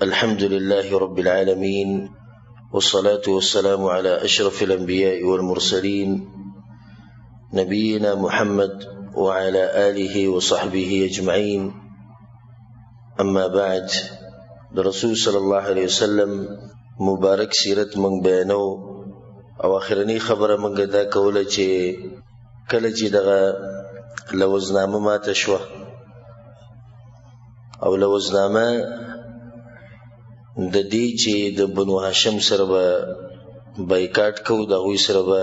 الحمد لله رب العالمين، والصلاة والسلام على أشرف الأنبياء والمرسلين نبينا محمد وعلى آله وصحبه أجمعين. أما بعد، الرسول صلى الله عليه وسلم مبارك سیرت من بیانو او اخرنی خبره من دا کوله چې کله چې دغه لوزنامه ماته شوه او لوزنامه د دې چې د بنو هاشم سره به بایکاټ کوو، د هغوی سره به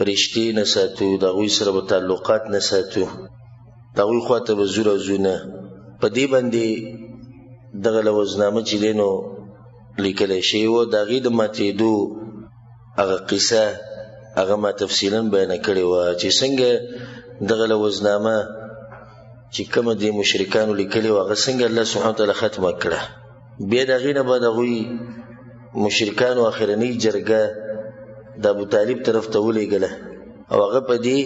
رشتې نه ساتو، د هغوی سره به تعلقات نه ساتو، د هغوی خواته به ځو راځو نه. په دې باندې دغه لوزنامه چې دی نو لیکلی شوې وه، د هغې د ماتېدو هغه قصه هغه ما تفصیلا بیانه کړې وه چې څنګه دغه لوزنامه چې کومه د مشرکانو لیکلې وه هغه څنګه الله سبحانه وتعالی ختمه کړه. بیا د هغې نه بعد هغوی مشرکانو اخرنۍ جرګه د ابوطالب طرف ته ولېږله او هغه په دې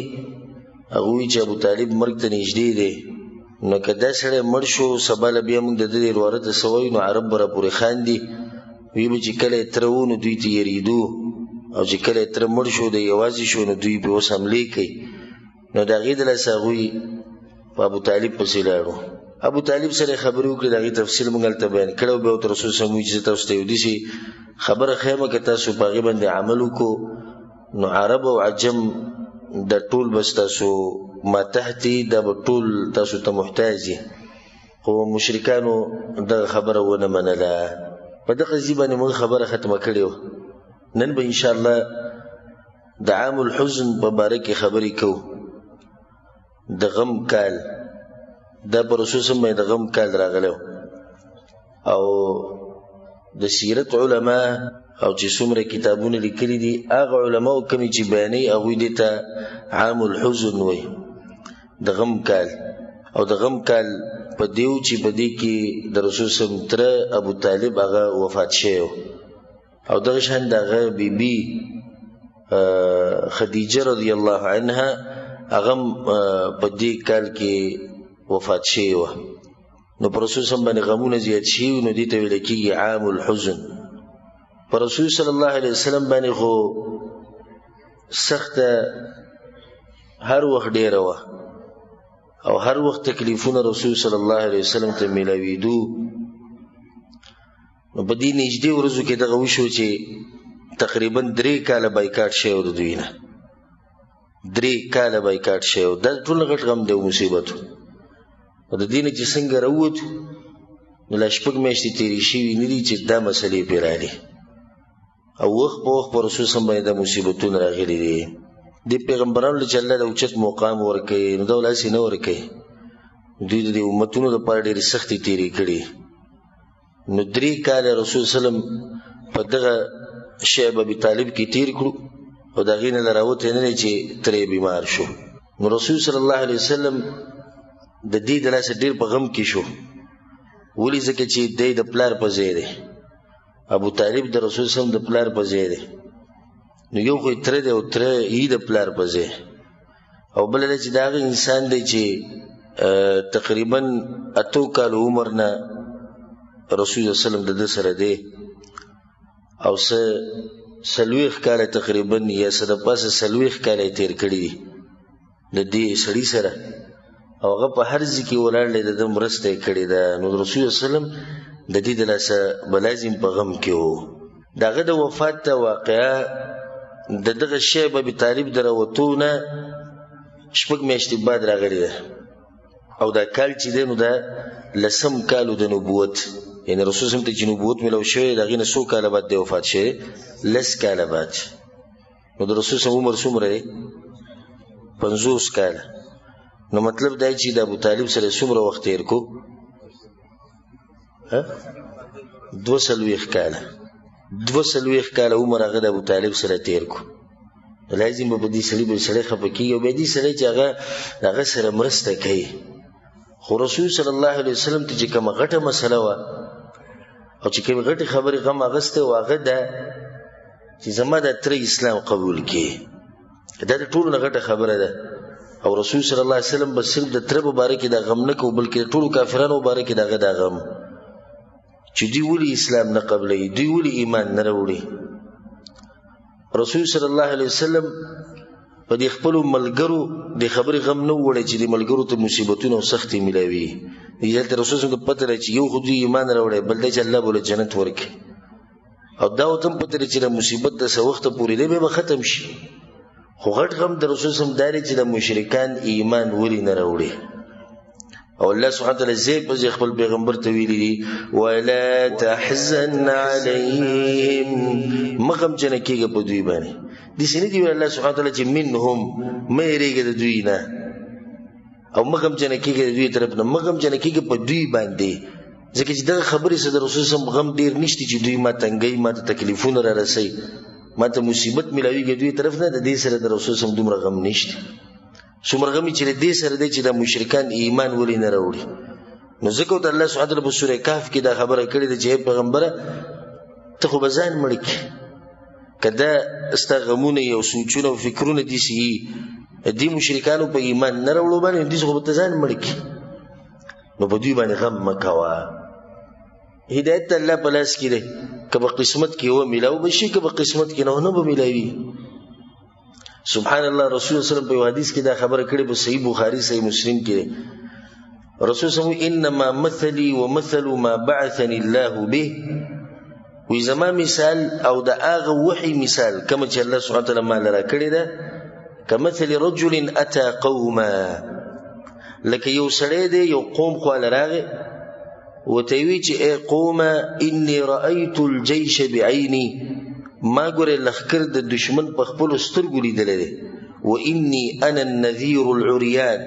هغوی چې ابوطالب مرګ ته نږدې دی، نو که دا سړی مړ شو سبا له بیا موږ د ده وروره ته څه وایو، نو عرب به راپورې خاندي، وی به چې کله یې تره و نو دوی ته یېرېدو، او چې کله یې تره مړ شو دی یوازې شو نو دوی پرې اوس حملې کوي. نو د هغې د لاسه هغوی په ابوطالب پسې لاړو. ابوطالب سره یې خبرې وکړې، د هغې تفصیل موږ هلته بیان کړی و. بیا ورته رسول صلی الله علیه وسلم وایي چې زه تاسو ته یو داسې خبره ښیم که تاسو په هغې باندې عمل وکړو نو عرب او عجم دا ټول به ستاسو ماتحت دي، دا به ټول تاسو ته محتاج دي. خو مشرکانو دغه خبره ونه منله. په دغه ځای باندې موږ خبره ختمه کړې وه. نن به انشاءالله د عام الحزن په باره کې خبرې کوو. د غم کال دا په رسول صلی الله علیه وسلم باندې د غم کال راغلی او د سیرت علما او چې څومره کتابونه لیکلي دي هغه علماو کومې چې بیانوي هغوی دې ته عام الحزن وایي، د غم کال. او د غم کال په دې و چې په دې کې د رسول صلی الله علیه وسلم تره ابوطالب هغه وفات شوی او دغه شان د هغه بیبي خدیجه رضی الله عنها هغه په دې کال کې وفات شوی وه. نو په رسول صلی الله علیه وسلم باندې غمونه زیات شوي، نو دې ته ویل کېږي عام الحزن. په رسول صلی الله علیه وسلم باندې خو سخته هر وخت ډیره وه او هر وخت تکلیفونه رسول صلی الله علیه وسلم ته میلاوېدو. نو په دې نږدې ورځو کې دغه وشو چې تقریبا 3 کاله بایکاټ شوی و د دوی نه. 3 کاله بایکاټ شوی و. دا ټول غټ غم دی او مصیبت و. او د دې نه چې څنګه راووتو نو لا 6 میاشتې تېرې شوي نه دي چې دا مسلې پرې راغلي او وخت په وخت په رسول صلی الله علیه وسلم باندې دا مصیبتونه راغلي دي. دې پیغمبرانو چې الله د اوچت مقام ورکوي نو دا ولاسې نه ورکوي، دوی د دې امتونو دپاره ډېرې سختې تېرې کړي. نو 3 کاله رسول صلی الله علیه وسلم په دغه شعب ابوطالب کې تېر کړو او د هغې نه لا راوتی نه دی چې ترې بیمار شو. نو رسول صلی الله علیه وسلم د دې د لاسه ډېر په غم کې شو. ولې؟ ځکه چې دی د پلار په ځای دی، ابوطالب د رسول صلی الله علیه وسلم د پلار په ځای دی. نو یو خو یې تره دی او تره یې د پلار په ځای، او بله دا چې د هغه انسان دی چې تقریبا 8 کالو عمر نه رسول صلی الله علیه وسلم د ده سره دی او څه 40 کاله تقریبا یا څه د پاسه 40 کاله یې تېر کړي دي د دې سړي سره، او هغه په هر ځای کې ولاړ دی، د ده مرسته یې کړې ده. نو رسول صلی الله علیه وسلم د دې د لاسه به لازم په غم کې و. د هغه د وفات ته واقعه د دغه شعب ابوطالب د راوتو نه 6 میاشتې بعد راغلې ده او دا کال چې دی نو دا 10م کال د نبوت، یعنې رسول صلی الله علیه وسلم ته چې نبوت میلاو شوی د هغې نه څو کاله بعد دی وفات شوی؟ 10 کاله بعد. نو د رسول صلی الله علیه وسلم عمر څومره دی؟ 50 کاله. نو مطلب دا چې د ابوطالب سره څومره وخت تېر کو؟ 42 کاله. 42 کاله عمر هغه د ابوطالب سره تېر کو. لازم به په دې سړي به سړی خفه کېږي او بیا دې سړی چې هغه سره مرسته کوي. خو رسول صلی الله علیه وسلم ته چې کومه غټه مسله وه او چې کومې غټې خبرې غم اخیستی و هغه ده چې زما دا تره اسلام قبول کړي. دا د ټولو نه غټه خبره ده. او رسول صلی الله علیه وسلم بس صرف د تره په باره کې دا غم نه کوو، بلکې د ټولو کافرانو په باره کې د هغه دا غم چې دوی ولې اسلام نه قبلوي، دوی ولې ایمان نه راوړي. رسول صلی الله علیه وسلم په دې خپلو ملګرو د خبرې غم نه وړی چې د ملګرو ته مصیبتونه او سختۍ ملاوي. دلته رسول صلی الله علیه وسلم پته لري چې یو خو دوی ایمان راوړی، بل دی چې الله به له جنت ورکړي، او دا ورته هم پته لري چې د مصیبت د څه وخته پورې دی بیا به ختم شي. خو غټ غم د رسول صلی الله علیه وسلم دا دی چې د مشرکان ایمان ولې نه راوړي. او الله سبحانه وتعالی زی په زی خپل پیغمبر ته ویلي دي ولا تحزن علیهم، مغم جنه کېږه په دوی باندې. داسې نه دي ویل الله سبحانه وتعالی چې منهم مه یېرېږه د دوی نه، او مغم جنه کېږه د دوی طرف نه، مغم جنه کېږه په دوی باندې. ځکه چې دغه خبرې سره د رسول صلی غم ډېر نشته چې دوی ما تنګوي، ما ته تکلیفونه را رسوي، ما ته مصیبت ملاویږي دوی طرف نه. د دې سره د رسول صلی دومره غم نشته. څومره غم چې د دې سره دی چې د مشرکان ایمان ولې نه راوړي. نو ځکه ورته الله سبحانه وتعالی په سوره کهف کې دا خبره کړې ده چې پیغمبره ته خو به ځان مړ کړې، که دا ستا غمونه او سوچونه او فکرونه داسې وي دې مشرکانو په ایمان نه راوړو باندې، داسې خو به ته ځان مړ کړې، نو په دوی باندې غم مه کوه. هدایت د الله په لاس کې دی، که په قسمت کې و میلاو به شي، که په قسمت کې نه به میلاوي. سبحان الله. رسول الله صلی الله علیه وسلم په یو حدیث کې دا خبره کړې په صحیح بخاري صحیح مسلم کې. رسول صلی الله علیه وسلم انما مثلي ومثل ما بعثني الله به، وی زما مثال او د هغه وحي مثال کوم چې الله سبحانه وتعالی ما لرا کړی ده، کمثل رجل اتى قوما، لکه یو سړی دی یو قوم خواله راغی وته وی چې ای قومه انی رأیت الجيش بعیني، ما ګوره لښکر د دشمن په خپلو سترګو لیدلی دی، و انی انا النذیر العریان،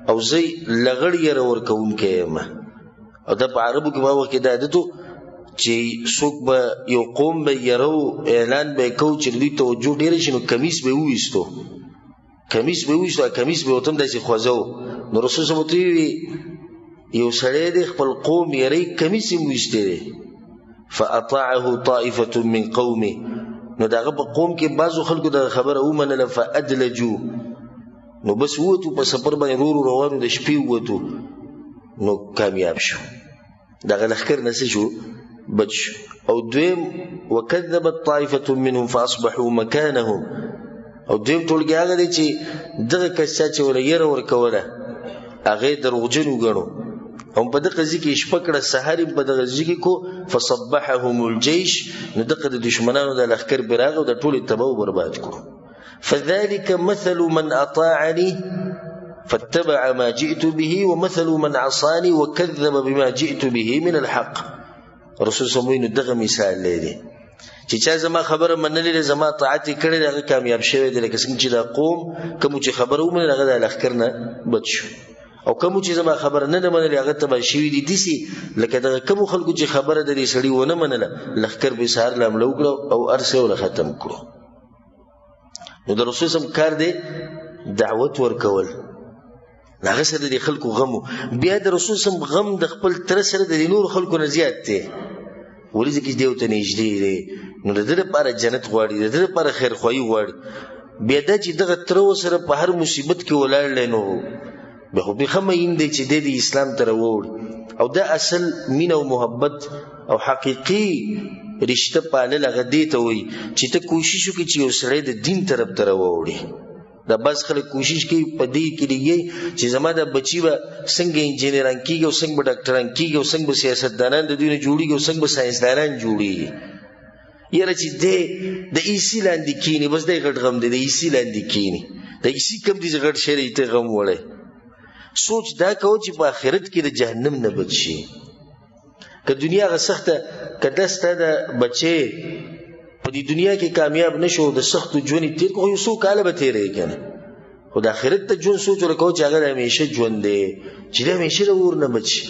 او زه لغړ یره ورکوونکی یم. او دا په عربو کې په وخت کې دا عادت و چې څوک به یو قوم به یره اعلان به یې کو چې دوی توجه ډېره شي، نو کمیس به یې وویستو، کمیس به یې وویستو، کمیس به یې ورته هم داسې خوځه و. نو رسول صلی الله علیه وسلم وی یو سړی دی خپل قوم یری کمیس یې وویستی دی، فاطاعه طائفه من قومه، نو دغه په قوم کې بعضو خلکو دغه خبره ومنله، فادلجوا، نو بس ووتو په سفر باندې رو روانو د شپې ووتو، نو کامیاب شو، دغه لښکر نه څه شو بچ شو. او دویم وکذبت طائفه منهم فاصبحوا مکانهم، او دویم ټولګی هغه دی چې دغه کس چې ولا یره ورکوله هغه دروغجن وګڼو، او په دغه ځای کې شپه کړه، سحر په دغه ځای کې کو، فصبحهم الجيش، نو دغه د دشمنانو د لښکر براغه او د ټولې تباہ او برباد کړو. فذلك مثل من اطاعني فاتبع ما جئت به، ومثل من عصاني وكذب بما جئت به من الحق. رسول صلی الله علیه وسلم دغه مثال لري چې چا زما خبره منلې، زما طاعت کړې، هغه کامیاب شوی دی، لکه څنګه چې دا قوم کوم چې خبره ومنله هغه د لښکر نه بچ شو، او کوم چې زما خبره نه منلې هغه تباه شوي دي. داسې لکه دغه کوم خلکو چې خبره د دې سړي ونه منله، لښکر به سهار له حمله وکړو او هر څه یې ختم کړو. نو د رسول صلی کار دی دعوت ورکول، هغه سره د خلکو غمو. بیا د رسول صلی غم د خپل تره سره د نور خلکو نه زیات دی، ولې ځکه چې دی ورته نږدې دی، نو د ده لپاره جنت غواړي، د ده لپاره خیرخواهي غواړي. بیا دا چې دغه تره ورسره په هر مصیبت کې ولاړ دی، نو بیا خو بیخه مین دی چې دی د اسلام ته راوړي. او دا اصل مینه او محبت او حقیقي رشته پالل هغه دې ته وایي چې ته کوشش وکړې چې یو سړی د دین طرف ته راوړي. دا بس خلک کوشش کوي په دې کې لګي چې زما دا بچي به څنګه انجینران کېږي او څنګه به ډاکټران کېږي او څنګه به سیاستدانان د دوی نه جوړېږي او څنګه به ساینسدانان جوړېږي. یاره چې دی د ایسي لاندې کښېني، بس دی غټ غم دی، د ایسي لاندې کښېني، د ایسي کم دي چې غټ شی دی ته غم وړی. سوچ دا کوه چې په آخرت کې د جهنم نه بچ شي. که دنیا هغه سخته، که دا ستا د بچی په دې دنیا کې کامیاب نشو، د سختو ژوند یې تېر کړو، یو څو کاله به تېروي که نه، خو د آخرت ته ژوند سوچ ورکوه چې هغه د همیشه ژوند دی، چې د همیشه د اور نه بچ شي.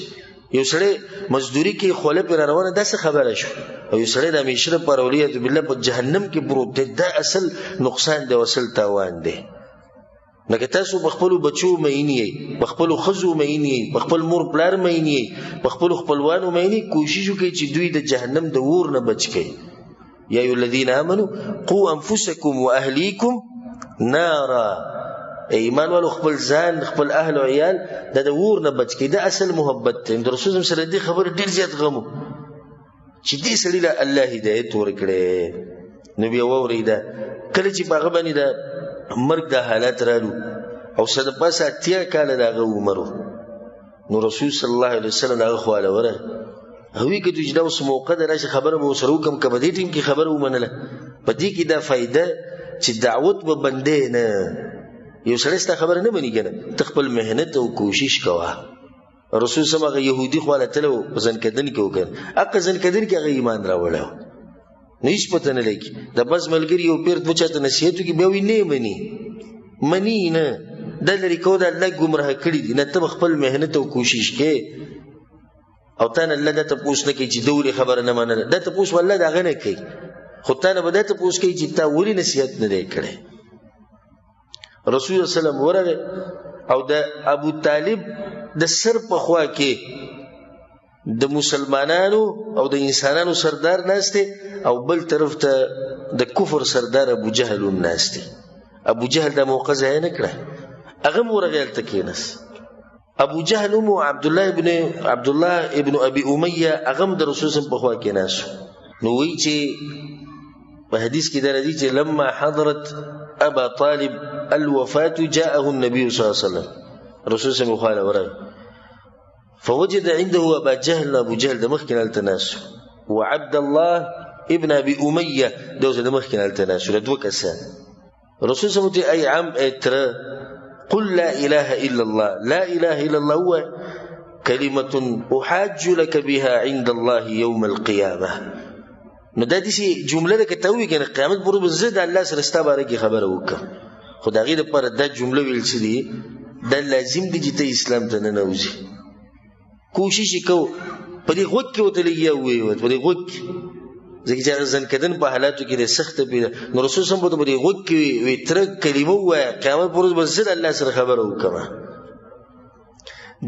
یو سړی مزدوري کې خوله پرې را روانه، دا څه خبره شو، او یو سړی د همیشه لپاره والعیاذ بالله په جهنم کې پروت دی، دا اصل نقصان دی او اصل تاوان دی. لکه تاسو په خپلو بچو مین یئ، په خپلو ښځو مین یئ، په خپل مور پلار مین یئ، په خپلو خپلوانو مین یئ، کوشش وکړئ چې دوی د جهنم د اور نه بچ کړئ. یا ایها الذین آمنوا قوا انفسکم واهلیکم نارا، ایمان والو خپل ځان خپل اهل او عیال د اور نه بچ کړئ. دا اصل محبت دی. د رسول الله سره دې خبره ډېر زیات غمو، چې دې سړي له الله هدایت ورکړي. نو بیا واورېده کله چې په هغه باندې د مرګ دا حالات رالو او څه د پاسه 80 کاله د هغه عمر و، نو رسول صلی الله علیه وسلم هغه خواله ورغی. هغوی که چې دا اوس موقع ده راشي خبره به ورسره وکړم، که په دې ټیم کې خبره ومنله. په دې کې دا فایده چې دعوت به بندې نه، یو سړی ستا خبره نه مني که نه، ته خپل محنت او کوشش کوه. رسول صلی الله علیه وسلم یهودي خواله تللی و، په زنکدن کې وکړ، هغه زنکدن کې هغه ایمان راوړی و. نو هېڅ پته نه لګي د بس ملګري یو پیر دوه چاته نصیحت وکړي بیا وایي نه مني نه، دا لرې کوو د الله ګمراه کړي دي. نه ته به خپل محنت او کوشش کې او تا نه الله دا تپوس نه کوي چې ده ولې خبره نه منله. دا تپوس والله د هغه نه کوي، خو تا نه به دا تپوس کوي چې تا ولې نصیحت نه دی کړی. رسول الله صلی الله علیه وسلم ورغی او د ابو طالب د سر په خوا کې د مسلمانانو او د انسانانو سردار ناست دی او بل طرف ته د کفر سردار ابو جهل هم ناست دی. ابو جهل دا موقع ضایع نه کړه، هغه هم ورغی هلته کېناست. ابو جهل هم عبدالله ابن ابي امیه هغه هم د رسول صلی الله علیه وسلم په خوا کېناست. نو وایي چې په حدیث کې دا راځي چې لما حضرت ابا طالب الوفاة جاءه النبي صلی الله علیه وسلم، رسول صلی الله علیه وسلم فوجد عنده ابا جهل، ابو جهل د مخکې هلته ناست وعبد الله ابن ابي اميه دوزه د مخکې هلته ناست، دوه کسان. رسول صلی الله علیه وسلم ای عم اتره قل لا اله الا الله، لا اله الا الله هو كلمة احاج لك بها عند الله يوم القيامه. نو دا داسې جمله ده که ته ووایې که نه قیامت پر ورځ زه د الله سره ستا باره کې خبره وکړم، خو د هغې دپاره دا جمله ویل څه دي، دا لازم دي چې ته اسلام ته ننوځې. کوشش یې کوو په دې غوږ کې ورته لږ یا ووایې په دې غوږ کې، ځکه چې هغه زنکدن په حالاتو کې دی سخته پیدا. نو رسول صلی الله علیه وسلم په دې غوږ کې وایي تره کلمه ووایه قیامت پر ورځ به زه د الله سره خبره وکړم.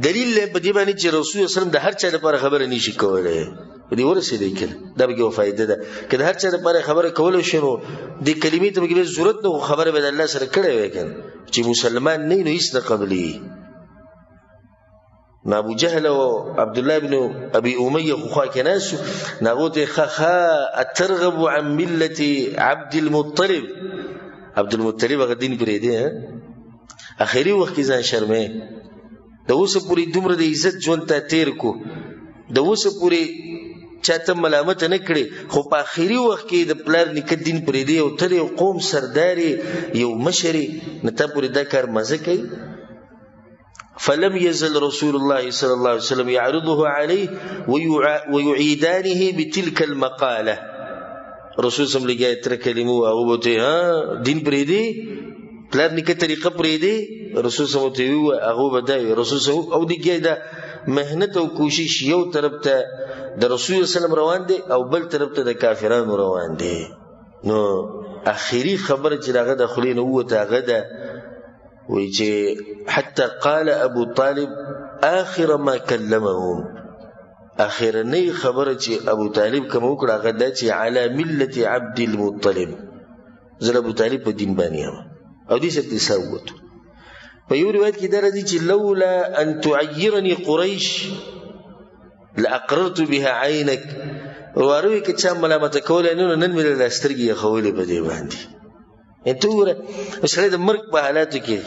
دلیل په دې باندې چې رسول صلی الله علیه وسلم د هر چا لپاره خبره نشي کولی. په دې ورسېدی که دا به کې یوه فایده ده، که د هر چا لپاره خبره کولی شي نو دې کلمې ته به کې ضرورت نه، خو خبره به د الله سره کړی وی که چې مسلمان نه وي نو هېڅ نه قبلېږي. نو ابو جهل او عبدالله ابن ابي امیه خو خوا کې ناست شو. نو هغو ته ښه اترغب عن ملت عبدالمطلب، عبدالمطلب هغه دین پرېږدی، اخري وخت کې ځان شرمې. د اوسه پورې دومره د عزت ژوند ته تېر کو، د اوسه پورې چاته ملامت نه کړي، خو په آخري وخت کې د پلار نیکه دین پرېږدي او ته د یو قوم سردار یو مشر نه تا پورې دا کار مزه کوي. فلم يزل رسول الله صلى الله عليه وسلم يعرضه عليه ويعيدانه بتلك المقالة. رسول صلی الله علیه وسلم لګیا تر کلمو هغه بوته دین پرېږدي پلار نیکه طریقه پرېږدي، رسول صلی الله علیه وسلم هغه بدای رسول صلی الله علیه وسلم او دګیا دا محنت او کوشش یو طرف ته د رسول صلی الله علیه وسلم روان دي او بل طرف ته د کافرانو روان دي. نو اخري خبره چې هغه د خولې نه ووته هغه ده وایي چې حتی قال ابو طالب آخر ما کلمهم، اخرنۍ خبره چې ابو طالب کوم وکړه هغه دا چې علی ملت عبد المطلب، زه ابو طالب په دین باندې یم او دې څه تسوت. په یو روایت کې دا راځي چې لولا ان تعیرني قریش لاقررت بها عینک، واروي که چا ملامته کولی نو نن مې له سترګې یخولې په دې باندې. ته وګوره سړی د مرګ په حالاتو کې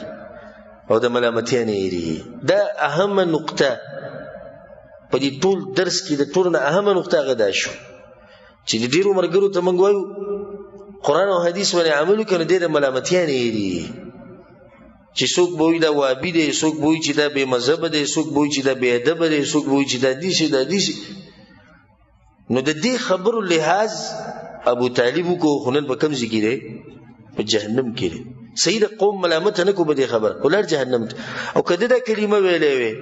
او د ملامتیا نه یېرېږي. دا اهمه نقطه په دې ټول درس کې د ټولو نه اهمه نقطه هغه دا شو چې د ډېرو ملګرو ته موږ وایو قرآن او حدیث باندې عمل وکړو نو دی د ملامتیا نه یېرېږي. چې څوک به وایي دا وابي دی، څوک به وایي چې دا بې مذهبه دی، څوک به وایي چې دا بې ادبه دی، څوک به وایي چې دا داسې دا داسې. نو د دې خبرو لحاظ ابو طالب وکړو، خو نن په کوم ځای کې دی؟ په جهنم کې دی. صحیح د قوم ملامت نه کو به دې خبره ولر جهنم ته. او که دا کلمه ویلې وي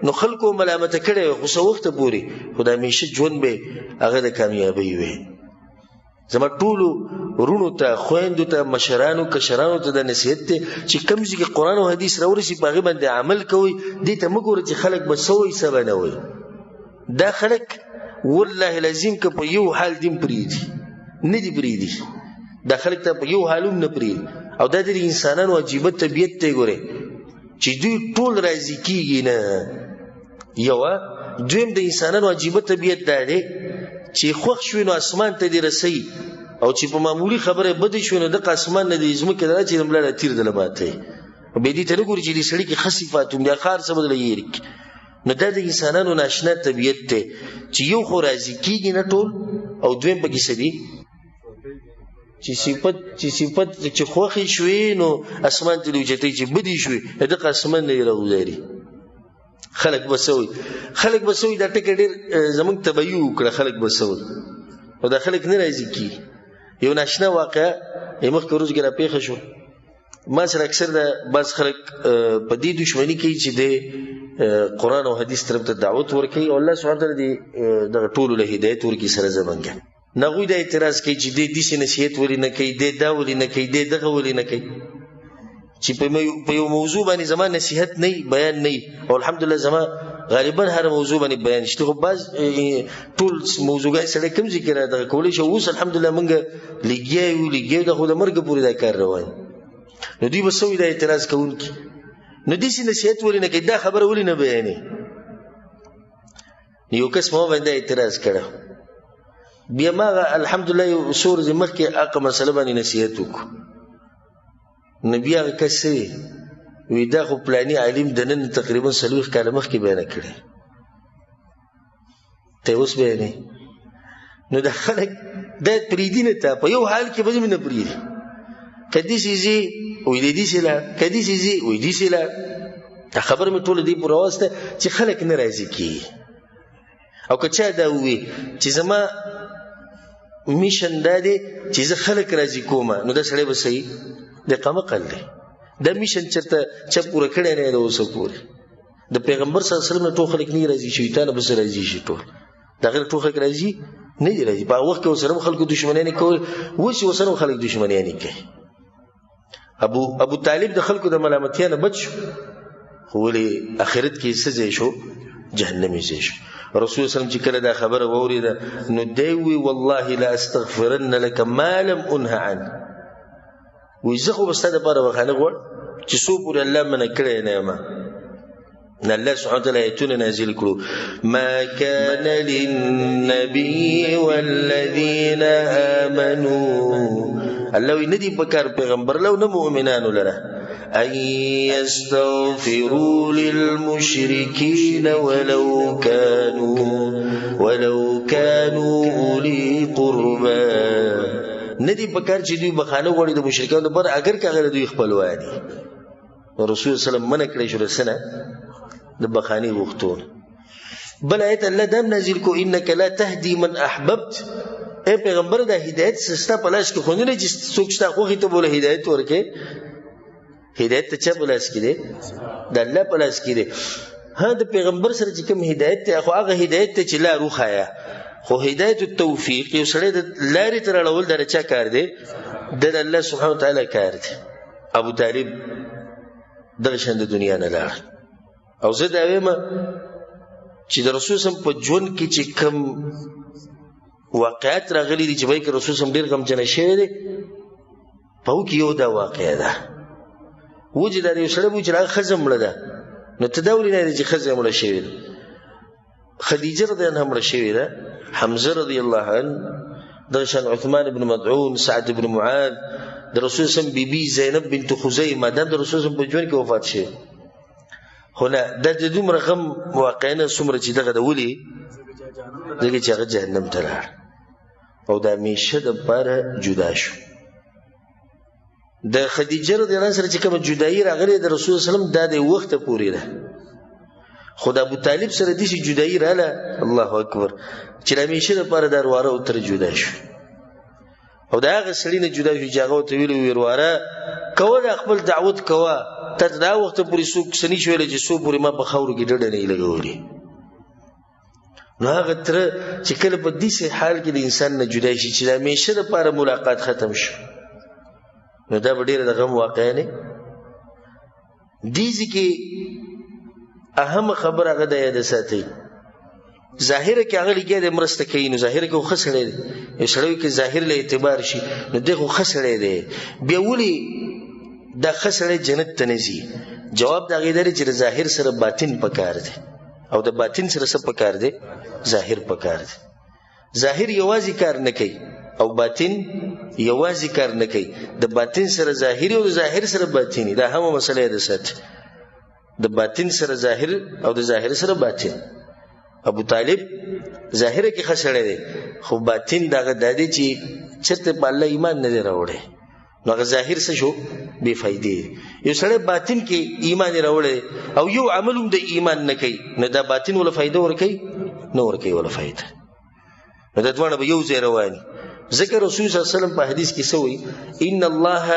نو خلکو ملامت کړي خو څه وخت پورې خو د همیشه ژوند به هغه د کامیابۍ وي. زما ټولو ورونو ته خویندو ته مشرانو کشرانو ته د نصیحت دی چې کوم ځای کې قرآن او حدیث راورسي په هغې باندې عمل کوئ. دې ته مه ګوره چې خلک به څه وایي څه به نه وایي. دا خلک والله لازم که په یو حال دین پرېږدي نه دي پرېږدي، دا خلک ته په یو حال هم نه پرېږدي. او دا د انسانانو عجیبه طبیعت دی ګورې چې دوی ټول راضي کېږي نه. یوه دویم د انسانانو عجیبه طبیعت دا دی چې خوښ شوي نو اسمان ته دې رسوي او چې په معمولي خبره بدې شوي نو دغه اسمان نه دې ځمکې ته چې مړه تیر دله ماته بیا دې ته نه ګوري چې دې سړي کې ښه صفات بیا خار څه بدله یېري نو دا د انسانانو ناشنا طبیعت دی چې یو خو راضي کېږي نه ټول او دویم پکې څه دي چې صفت چې خوښې شوې نو اسمان ته دې اوچتوي چې بدې شوې دغه اسمان نه یې راوځاري خلک به څه وایي دا ټکي ډېر زموږ تبعي وکړه خلک به څه وایي او دا خلک نه راضي کېږي یو ناشنا واقعه مخکې ورځ کې راپېښه شو ما سره اکثر دا بعض خلک په دې دشمني کوي چې د قرآن او حدیث طرف ته دعوت ورکوي او الله سبحانه وتعالی دغه ټولو له هدایت ورکړي سره زمونږ نه هغوی دا اعتراض کوي چې دی داسې نصیحت ولې نه کوي دی دا ولې نه کوي دی دغه ولې نه کوي چې په یو موضوع باندې زما نصیحت نه بیان نه او الحمدلله زما غالبا هر موضوع باندې بیان شته خو بعض ټول موضوعګان سره کوم ذکر دغه کولی شو اوس الحمدلله موږ لګیا د خو د مرګ پورې دا کار روان نو دوی به څه وایي دا اعتراض کوونکي نو داسې نصیحت ولې نه کوي دا خبره ولې نه بیانوي یو کس ما باندې اعتراض کړی بیا ما الحمدلله یو څو ورځې مخکې هغه مسله باندې نصیحت وکړو نو بیا هغه کس څه وي دا خو پلاني عالم د نن تقریبا 40 کاله مخکې بیانه کړی ته اوس بیانوي نو دا خلک دا پرېږدي نه ته په یو حال کې به نه پرېږدي که داسې ځي وایي د داسې لاړ که داسې ځي وایي داسې لاړ دا خبره مې ټوله دې پورې واوسته چې خلک نه راضي کېږي او که چا دا ووایي چې زما میشن دا دی چې زه خلک راضي کومه نو دا سړی به صحیح د قمقل دی دا میشن چېرته چا پوره کړی نه دی اوسه پورې د پیغمبر صلی الله علیه وسلم نه ټول خلک نه راضي شیطان به څه راضي شي ټول د هغې ټول خلک راضي نه دي راضي په هغه وخت کې ورسره هم خلکو دشمنیانې کول اوس یې ورسره هم خلک دشمنیانې کوي ابو طالب د خلکو د ملامتیا نه بچ شو خو ولې آخرت کې څه ځای شو جهنمي ځای شو رسول صلی الله چې کله دا خبره واورېده نو دی وی والله لا استغفرن لك ما لم انه عنه وی زه خو به ستا دپاره بخښنه غواړم چې څو پورې الله منع کړی نه یم الله سبحانه وتعالى آیتونه نازل کړو ما كان للنبي والذين آمنوا الله وی ندی پکار پیغمبر لو نه مؤمنانو لره ان يستغفروا للمشركين ولو كانوا اولي قربى ندی پکار چې دوی بخانه غوړي د مشرکانو پر اگر کاغه دوی خپلوان دي رسول صلی الله علیه وسلم منع کړی شو رسنه د بخانی غوښتون بل آیت الله دم نازل کو انک لا تهدی من احببت اے پیغمبر دا هدایت سستا پلاس کې خو نه چې څوک شته خو ته بوله هدایت ورکې هدایت ته چا پلاس کې دی د الله پلاس کې دی ها د پیغمبر سره چې کوم هدایت ته خو هغه هدایت ته چې لا روخایا خو هدایت التوفیق یو سړی د لارې تر اړول د چا کار دی د الله سبحانه وتعالى کار دی ابو طالب دغه شان د دنیا نه لاړ او زه دا وایم چې د رسول سم په ژوند کې چې کوم واقعات راغلي دي چې وایي که رسول سم ډېر غمجنه شوی دی په هغو کې یو دا واقعه ده وجه دا یو سړی وایي چې هغه ښځه مړه ده نو ته دا ولې نه دی چې ښځه مړه شوې ده خدیجه رضی الله عنها مړه شوې ده حمزه رضی الله عنه دغه شان عثمان بن مدعون سعد بن معاذ د رسول سم بیبي زینب بنت خزیمه دا د رسول سم په ژوند کې وفات شوې خو نه دا د دومره غم واقع نه څومره چې دغه د ولې ځکه چې هغه جهنم ته لاړ او د همیشه دپاره جدا شو د خدیجه رضی الله عنها سره چې کومه جدایي راغلې د رسول صلی الله علیه وسلم دا د وخته پورې ده خو د ابو طالب سره داسې جدایي راله الله اکبر چې د همیشه دپاره دا ورواره ورته جدا شو او د هغه سړي نه جدا شو چې هغه ورته ویلي وي ورواره کوه د خپل دعوت کوه تا ته دا وخته پورې څوک څه نشي ویلی چې څو پورې ما په خاورو کې ډډه نه یې لګولې نو هغه تره چې کله په داسې حال کې د انسان نه جدا شي چې د همیشه دپاره ملاقات ختم شو نو دا به ډېره د غم واقعه نه دې ځای کې اهمه خبره هغه د یاده ساتئ ظاهره کې هغه لګیا دی مرسته کوي نو ظاهره کې خو ښه سړی دی یو سړی کې ظاهر له اعتبار شي نو دی خو ښه سړی دی بیا ولې دا ښه سړی جنت ته نه ځي جواب د هغې دا دی چې د ظاهر سره باطن پکار دی او د باطن سره څه پکار دی ظاهر پکار دی ظاهر یوازې کار نه کوي او باطن یوازې کار نه کوي د باطن سره ظاهري او د ظاهر سره باطني دا هم مسله ده ست د باطن سره ظاهر او د ظاهر سره باطن ابو طالب ظاهر کې خسړې دی خو باطن دغه د دې چې چرته په الله ایمان نه راوړي نو هغه ظاهر څه شو بے فائدې یو سره باطن کې ایمان راوړي او یو عمل هم د ایمان نه کوي نه دا باطن ولا فائدہ ور کوي نو ور کوي ولا فائدہ نو دا دوه به یو ځای رواني ذکر رسول صلی الله علیه وسلم په حدیث کې سوی ان الله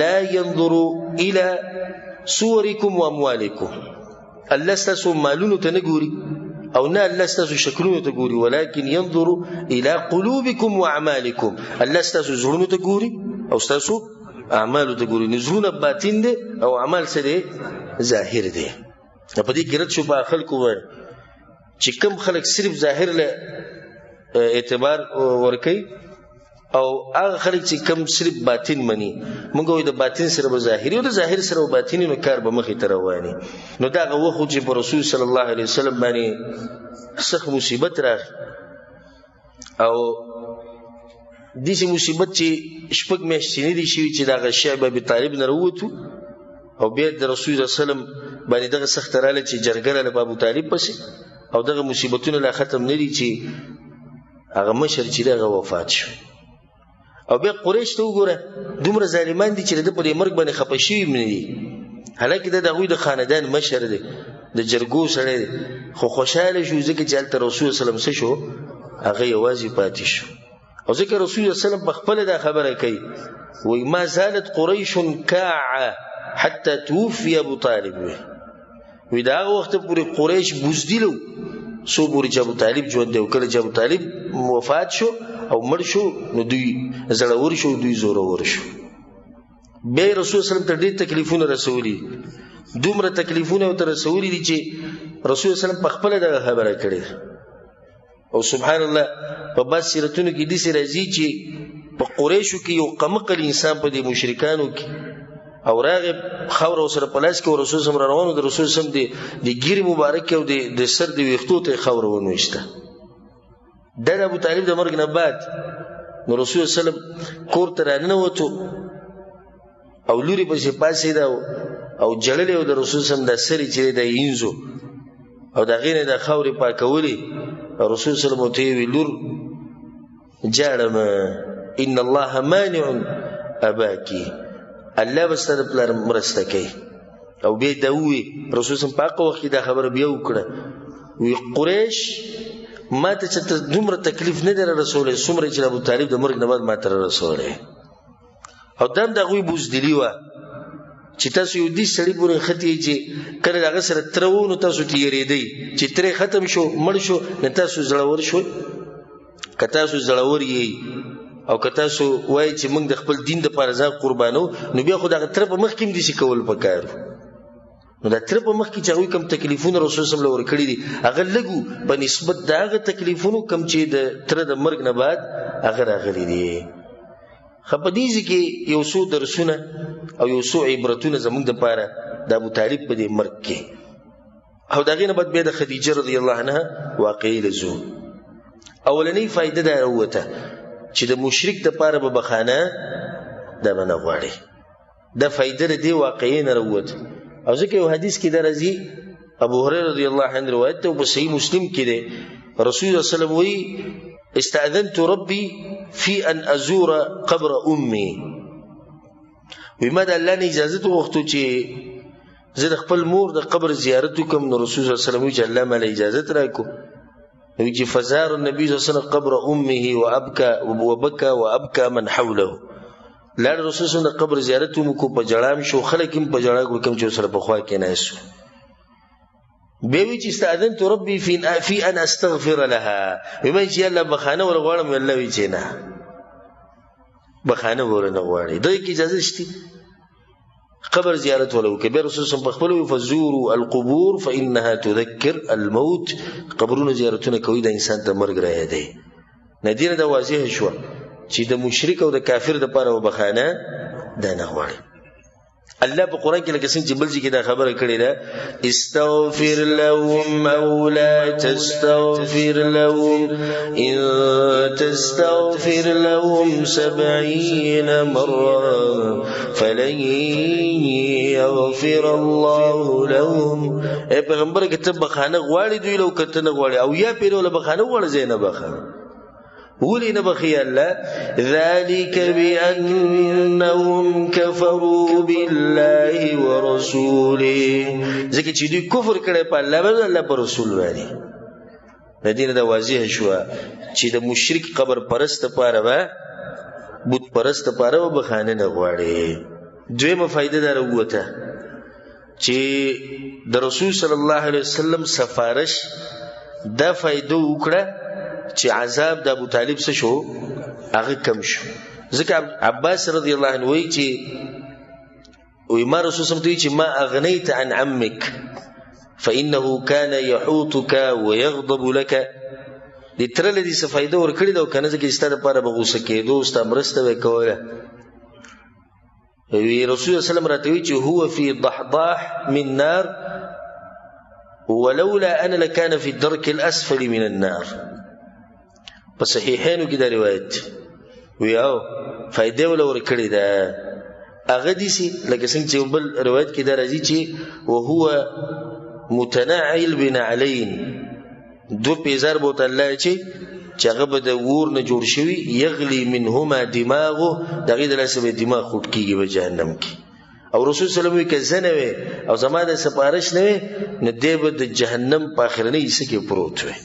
لا ينظر الى صوركم واموالكم الله ستاسو مالونو ته نه ګوري او نه الله ستاسو شکلونو ته ګوري ولكن ينظر الى قلوبكم واعمالكم الله ستاسو زړونو ته ګوري او ستاسو اعمالو ته ګوري نزلونه باطن دي او اعمال څه دي ظاهر دي په دې کې رد شو په خلکو ور چې کوم خلک صرف ظاهر له اعتبار ورکي او هغه خلک چې کم صرف باطن مني موږ وې د باطن سره به ظاهري او د ظاهر سره باطني نو کار به مخې ته رواني نو دا هغه وخت چې په رسول صلی الله علیه وسلم باندې سخت مصیبت راغی او دې مصیبت چې شپږ میاشتې نه دي شوي چې دا شعب ابي طالب نه وروته او بیا د رسول صلی الله علیه وسلم باندې دغه سخت رااله چې جرګره له ابو طالب پسې او دغه مصیبتونه لا ختم نه دي چې هغه مشر چې دغه وفات شو او بیا قریش ته وګوره دومره ظالمان دي چې د په مرګ باندې خپه شي نه دي هلکه د دغوی د خاندان مشر دی د جرګو سره دی خو خوشاله شو ځکه چې رسول صلی الله علیه وسلم څه شو هغه یوازې پاتې شو او ځکه رسول الله صلی الله علیه وسلم په خپل دا خبره کوي وای ما زالت قریش کاعه حتى توفي ابو طالب وی دا وخت پورې قریش بوزدلو سو پورې چې ابو طالب ژوند دی او کله چې ابو طالب وفات شو او مړ شو نو دوی زړور شو دوی زورور شو به رسول سلام ته ډېر تکلیفونه رسولي دومره تکلیفونه او رسولي دي چې رسول سلام په خپل د خبره کړي او سبحان الله په بس سیرتونو کې دي سره راځي چې په قریشو کې یو قمقل انسان په دې مشرکانو کې او راغب خور او سره پلاس کې رسول سم روانو د رسول سم دی د ګيري مبارک او د سر دی وختو ته خور ونويشته د ابو طالب د مرګ نه بعد نو رسول سلام کور ته رانه وته او لوري په پاسې دا او جړلې او د رسول سم د سری چې د اینزو او د غینې د خورې پاکولي رسول سلام ته ویلور جاړم ان الله مانع اباکی الله بستر پلار مرسته کوي او به دا وی رسول سم پاک وخت دا خبر بیا وکړه وی قریش ما ته چې دومره تکلیف نه در رسول سمره چې ابو طالب د مرګ نه بعد ما تر رسول او دم دا غوي بوزدلی و چې تاسو یو دې سړی پورې ختی چې کله هغه سره ترونو تاسو تیری دی چې ترې ختم شو مړ شو نه تاسو زړور شو کته تاسو زړور یې او کته تاسو وای چې موږ د خپل دین د پاره قربانو نو بیا خو دغه تر په مخ کې دي چې کول پکار نو دا تر په مخ کې چې کوم تکلیفونه رسول صلی الله علیه وسلم ورکړي دي هغه لګو په نسبت داغه تکلیفونو کم چې د تر د مرګ نه بعد هغه راغلي دي خپدیږي کې یو څو درسونه او یو څو عبرتونه زموږ د پاره د ابو طالب په دې مرګ کې او داغه نه بعد بیا د خدیجه رضی الله عنها واقعي لزو اولنی فائدہ دا وروته چې د مشرک د پاره به بخانه د بنه غواړي د فائدہ دی واقعي نه وروته او ځکه یو حدیث کې درځي ابو هريره رضی الله عنه روایت ته په صحیح مسلم کې ده رسول الله صلی الله علیه وسلم وی استاذنت ربي في ان ازور قبر امي ومدا الله نه اجازه وغوښتو چې زه د خپل مور د قبر زیارت وکم نو رسول الله صلی الله علیه وسلم چې الله مله اجازه راکو نو چې فزار النبي صلی الله علیه وسلم قبر امه وابكى من حوله لار رسول الله د قبر زیارت کو په جړام شو خلک هم په جړا کوم چې سره په خوا کې نه اسو به وی چې استاذنت ربي في ان استغفر لها بما چې الله بخانه ور غواړم الله وی چې نه بخانه ور نه غواړي دوی کی اجازه شته قبر زیارت ولو کې به رسول الله په خپل فزوروا القبور فانها تذكر الموت قبرونه زیارتونه کوي د انسان د مرګ راځي دی ندینه د واضح شو چې د مشرک او د کافر د پاره وبخانه ده نه غواړي الله په قران کې لکه څنګه چې بل ځای کې دا خبره کړې ده استغفر لهم او لا تستغفر لهم ان تستغفر لهم 70 مره فلن يغفر الله لهم. اے پیغمبر کې ته بخانه غواړي دوی لو کته نه غواړي او یا پیرو له بخانه غواړي زینب بخانه ولي نبخي الله ذلك بأنهم كفروا بالله ورسوله ځکه چې دوی کفر کړي په الله باندې الله پر رسول باندې د دین دا واضح شو چې د مشرک قبر پرست پاره و بت پرست پاره و بخانه نه غواړي. دویمه فائدہ دا وروته چې د رسول صلی الله علیه وسلم سفارش دا فائدہ وکړه چې عذاب د ابو طالب څخه شو هغه کم شو. ځکه عباس رضی الله عنه وایي چې وی ما رسول صلی الله علیه وسلم چې ما اغنیت عن عمك فانه كان يحوطك ويغضب لك دې تر لدې څه فائدہ ورکړي دا کنه چې ستاسو لپاره بغوسه کېدو ستاسو مرسته وکوله. وی رسول صلی الله علیه وسلم راته وی چې هو فی ضحضاح من نار ولولا انا لكان في الدرك الاسفل من النار. په صحیحینو کې دا روایت ویاو فائدې ول ورکړي دا هغه دي سي لکه څنګه چې بل روایت کې دا راځي چې وهو متنعل بنعلين دو پیزار بوت الله چې هغه به د ور نه جوړ شوی یغلی منهما دماغه دغه د لاسه دماغ خټ کیږي په جهنم کې. او رسول صلی الله علیه وسلم کې زنه وي او زماده سپارښت نه وي نه دی به د جهنم په اخرنی حصہ کې پروت وي.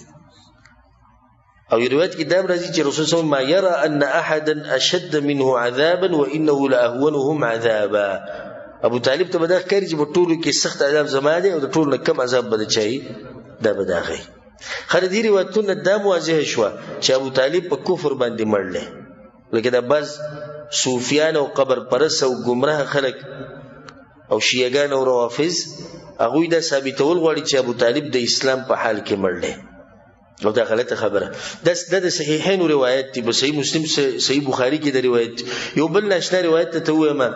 او روایت کې دا راځي چې رسول صلی الله علیه وسلم ما يرى ان احدا اشد منه عذابا وانه لاهونهم عذابا. ابو طالب ته بدا ښکاري چې په ټولو کې سخت عذاب زماده او د ټولو نه کم عذاب بده چي دا بداغي. خره دې روایتونه دا واضح شو چې ابو طالب په کفر باندې مړل لکه دا بعض صوفیان او قبر پرست او گمراه خلک او شیعاګان او روافض هغه دا ثابتول غواړي چې ابو طالب د اسلام په حال کې مړل او دا غلطه خبره. د صحیحین روایت دی په صحیح مسلم صحیح بخاری کې د روایت یو بل نشنا روایت ته وایما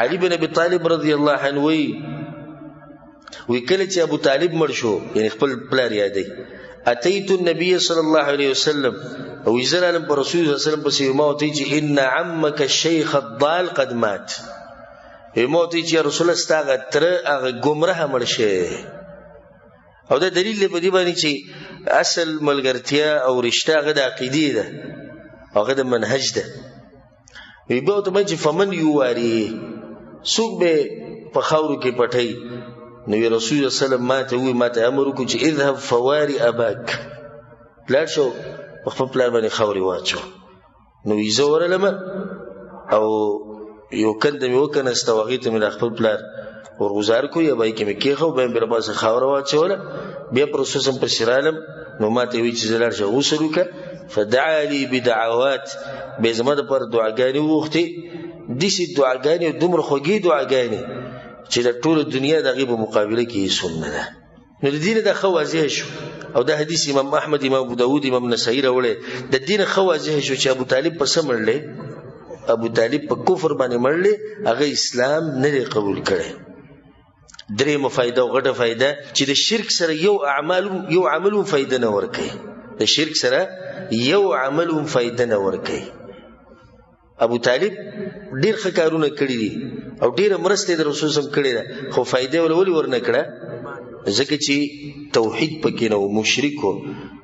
علي بن ابي طالب رضی الله عنه وی کله چې ابو طالب مړ شو یعنی خپل پلار یادې اتيت النبي صلى الله عليه وسلم او زرالم پر رسول الله صلی الله علیه وسلم په سیمه او ته چې ان عمك الشيخ الضال قد مات موت چې رسول الله ستاغه تر هغه گمراه مړ شه. او دا دلیل په دې باندې چې اصل ملګرتیا او رشتہ هغه د عقیده ده هغه د منهج ده. وی به ته چې فمن یواری څوک به په خاورو کې پټي نو رسول الله صلی الله علیه وسلم ماته امر وکړ چې اذهب فواری اباک لاړ شو په خپل پلار باندې خاوري واچو. نو یې زورلم او یو کند مې وکنه استوغیت مې خپل پلار ورغزار کو یا بای کې مې کېخو به بیر باسه خاور واچول بیا پروسسم پر شرالم نو ماته وی چې زلار شه غسل وک فدعا لي بدعوات به زما د پر دعاګانی وختي دسی دعاګانی دومره خوږی دعاګانی چې د ټول دنیا دغه په مقابله کې سنت ده. نو د دین د خو واضح شو او د حدیث امام احمد امام ابو داود امام نسائی راوړي د دین خو واضح شو چې ابو طالب په سمړلې ابو طالب په کفر باندې مړلې هغه اسلام نه قبول کړي. درې مفایده او غټه فائدہ چې د شرک سره یو عمل فائدہ نه ورکي د شرک سره یو عمل فائدہ نه ورکي. ابو طالب ډیر ښه کارونه کړی دي او ډیر مرسته د رسول سم کړی ده خو فائدہ ولولي ورنه کړه ځکه چې توحید پکې نو مشرک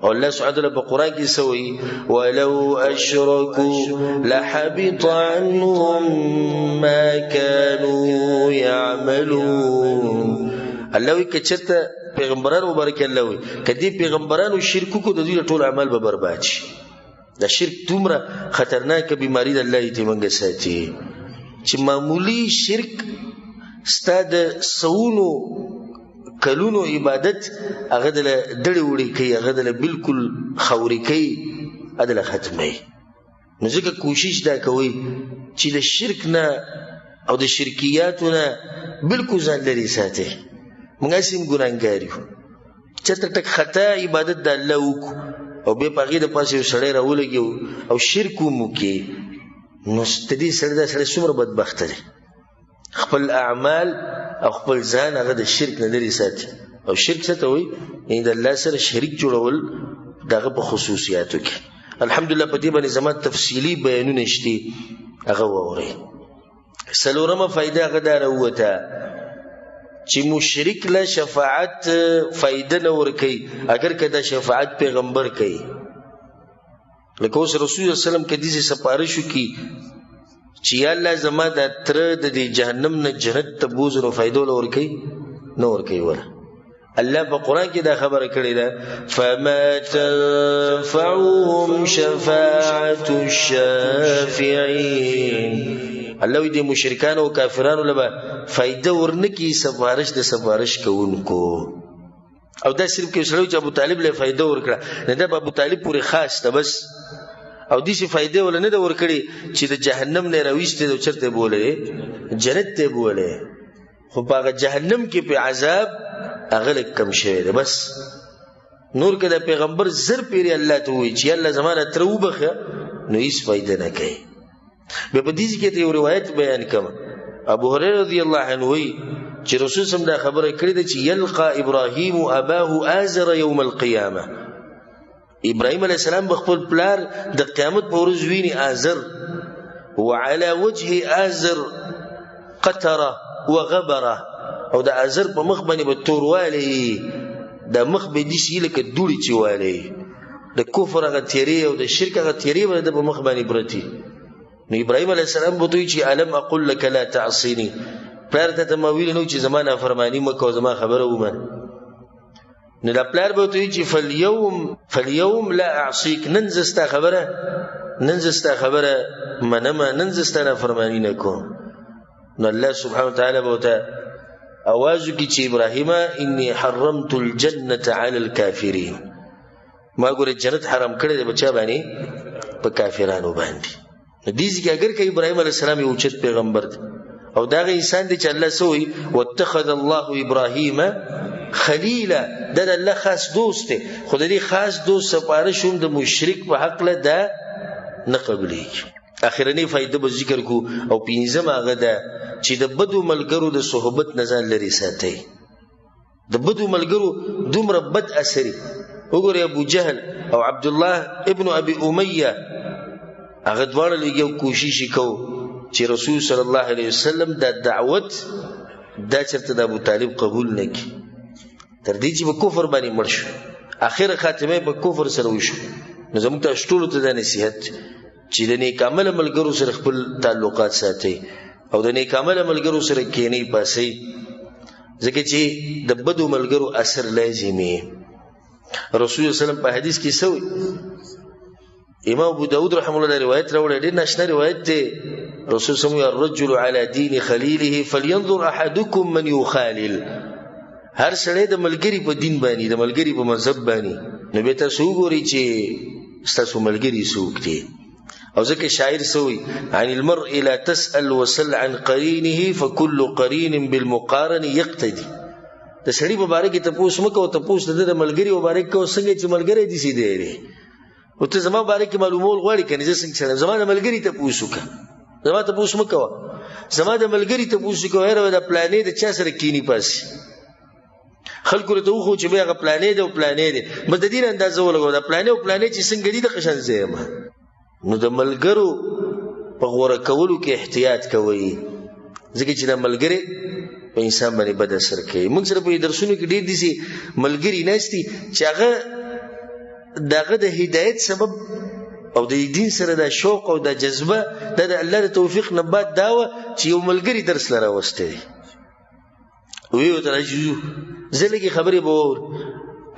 او الله سبحانه وتعالى په قران کې سوی ولو اشركوا لحبط عنهم ما كانوا يعملون. الله وی کچته پیغمبرانو مبارک الله وی کدی پیغمبرانو شرک کو د دې ټول اعمال به برباد شي. دا شرک دومره خطرناک بیماری د الله دې منګه ساتي چې معمولی شرک ستاد سونو کلونو عبادت هغه د ډړې وړي کوي هغه د بالکل خوري کوي ادله ختمي. نو ځکه کوشش دا کوي چې د شرک نه او د شرکیاتو نه بالکل ځان لري ساتي. موږ سیم ګناګاریو چې تر خطا عبادت د الله وکړو او به پاګې د پاسه سړی راولګي او شرک مو کې نو ستدي سړی څومره بدبخت دی خپل اعمال او خپل ځان هغه د شرک نه لري ساتي. او شرک څه ته وایي؟ یعنی د الله سره شریک جوړول دغه په خصوصیاتو کې. الحمدلله په دې باندې زما تفصیلی بیانونه شته، هغه واورئ. څلورمه فائدہ هغه دا راووته چې مشرک له شفاعت فائدہ نه ورکوي اگر که دا شفاعت پیغمبر کوي. لکه اوس رسول الله صلی الله علیه وسلم کدي سپارښ وکړي چې یا الله زما د تر د جهنم نه جنت ته بوز نو فائدو لور کوي نه ور کوي. ولا الله په قران کې دا خبره کړې ده فما تنفعهم شفاعة الشافعين. الله دې مشرکان او کافرانو له فائدہ ورنکي سفارش د سفارش کوونکو. او دا صرف کې سره چې ابو طالب له فائدہ ورکړه نه ده ابو طالب پورې خاص ده بس. او دې څه فائدې ول نه ده ورکړي چې د جهنم نه راويسته او چرته بوله جنت ته بوله، خو په جهنم کې په عذاب اغلق کم شوی ده بس. نور کده پیغمبر زر پیری الله ته وی چې الله زمانه تر وبخه نو هیڅ فائدہ نه کوي. به په دې کې یو روایت بیان کړم. ابو هريره رضی الله عنه وی چې رسول سم دا خبره کړې ده چې یلقى ابراهیم اباه آزر یوم القیامه. ابراهیم علیه السلام بخپل پلار د قیامت په ورځ ویني آزر، وعلى وجه آزر قطره وغبره، او د آزر په مخ باندې به توروالی د مخ به دي شي لکه دوړي چې والی د کفر هغه تیری او د شرک هغه تیری به د مخ باندې پرتی. نو ابراهیم علیه السلام بوته چې الم اقول لك لا تعصيني، پلار ته ما ویل نو چې زمانه فرمانی مکه او زما خبره ومن. نو دا پلار بوته چې فاليوم لا اعصيك، نن زستا خبره منما، نن زستا فرمانی نکوم. نو الله سبحانه وتعالى بوته اواز کی چې ابراهیم انی حرمت الجنه على الكافرين، ما ګوره جنت حرام کړی دی بچا باندې په کافرانو باندې. دې ځکه اگر که ابراهیم علیه السلام یو چت پیغمبر دی او دا انسان دی چې الله سوی واتخذ الله ابراهیم خلیلا، دا الله خاص دوست دی، خو دې خاص دوست سپارښت هم د مشرک په حق له دا نه قبلېږي. اخرنی فائدہ به ذکر کو او پنځم هغه ده چې د بدو ملګرو د صحبت نه ځان لري ساتي. د بدو ملګرو دومره بد اثري وګورئ ابو جهل او عبد الله ابن ابي اميه هغه دواړه لږه کوشش وکاو چې رسول صلی الله علیه وسلم د دعوت دا چرته د ابو طالب قبول نکړي تر دې چې په کفر باندې مړ شو. اخر خاتمه په کفر سره وشو. نو زموږ ته ټول ته د نصیحت چې د نیک عمل ملګرو سره خپل تعلقات ساتي او د نیک عمل ملګرو سره کینی پاسي، ځکه چې د بدو ملګرو اثر لازمي. رسول الله صلی الله علیه وسلم په حدیث کې سوی امام ابو داود رحمه الله روایت راوړی، ډېر ناشنا روایت دی. رسول صلی الله علیه وسلم الرجل على دين خليله فلينظر احدكم من يخالل. هر سړی د ملګری په دین باندې د ملګری په مذهب باندې نو به تاسو وګورئ چې تاسو ملګری څوک دی. او ځکه شاعر سوی عن المرء لا تسأل وسل عن قرينه فكل قرين بالمقارن يقتدي. د سړی په باره کې تاسو مکو تاسو د ملګری په باره کې څنګه چې ملګری دي سي دی او ته زما باره کې معلومول غواړي کنه زه څنګه چلم زما د ملګری ته پوښوکه زما ته پوښ مکو زما د ملګری ته پوښوکه هر د پلانې د چا سره کینی پاسي خلکو ته خو چې به پلانې د پلانې د مددین اندازه ولګو د پلانې او پلانې چې څنګه دي د قشن زېما. نو د ملګرو په غوړه کولو کې احتیاط کوئ ځکه چې د ملګری په انسان باندې بد اثر کوي. موږ سره په درسونو کې ډېر دي چې ملګری ناشتي چې هغه دغه د هدایت سبب او د دین سره د شوق او د جذبه د الله د توفیق نه بعد داوه چې یو ملګری درس لره وسته ویو ترجو زلګي خبرې به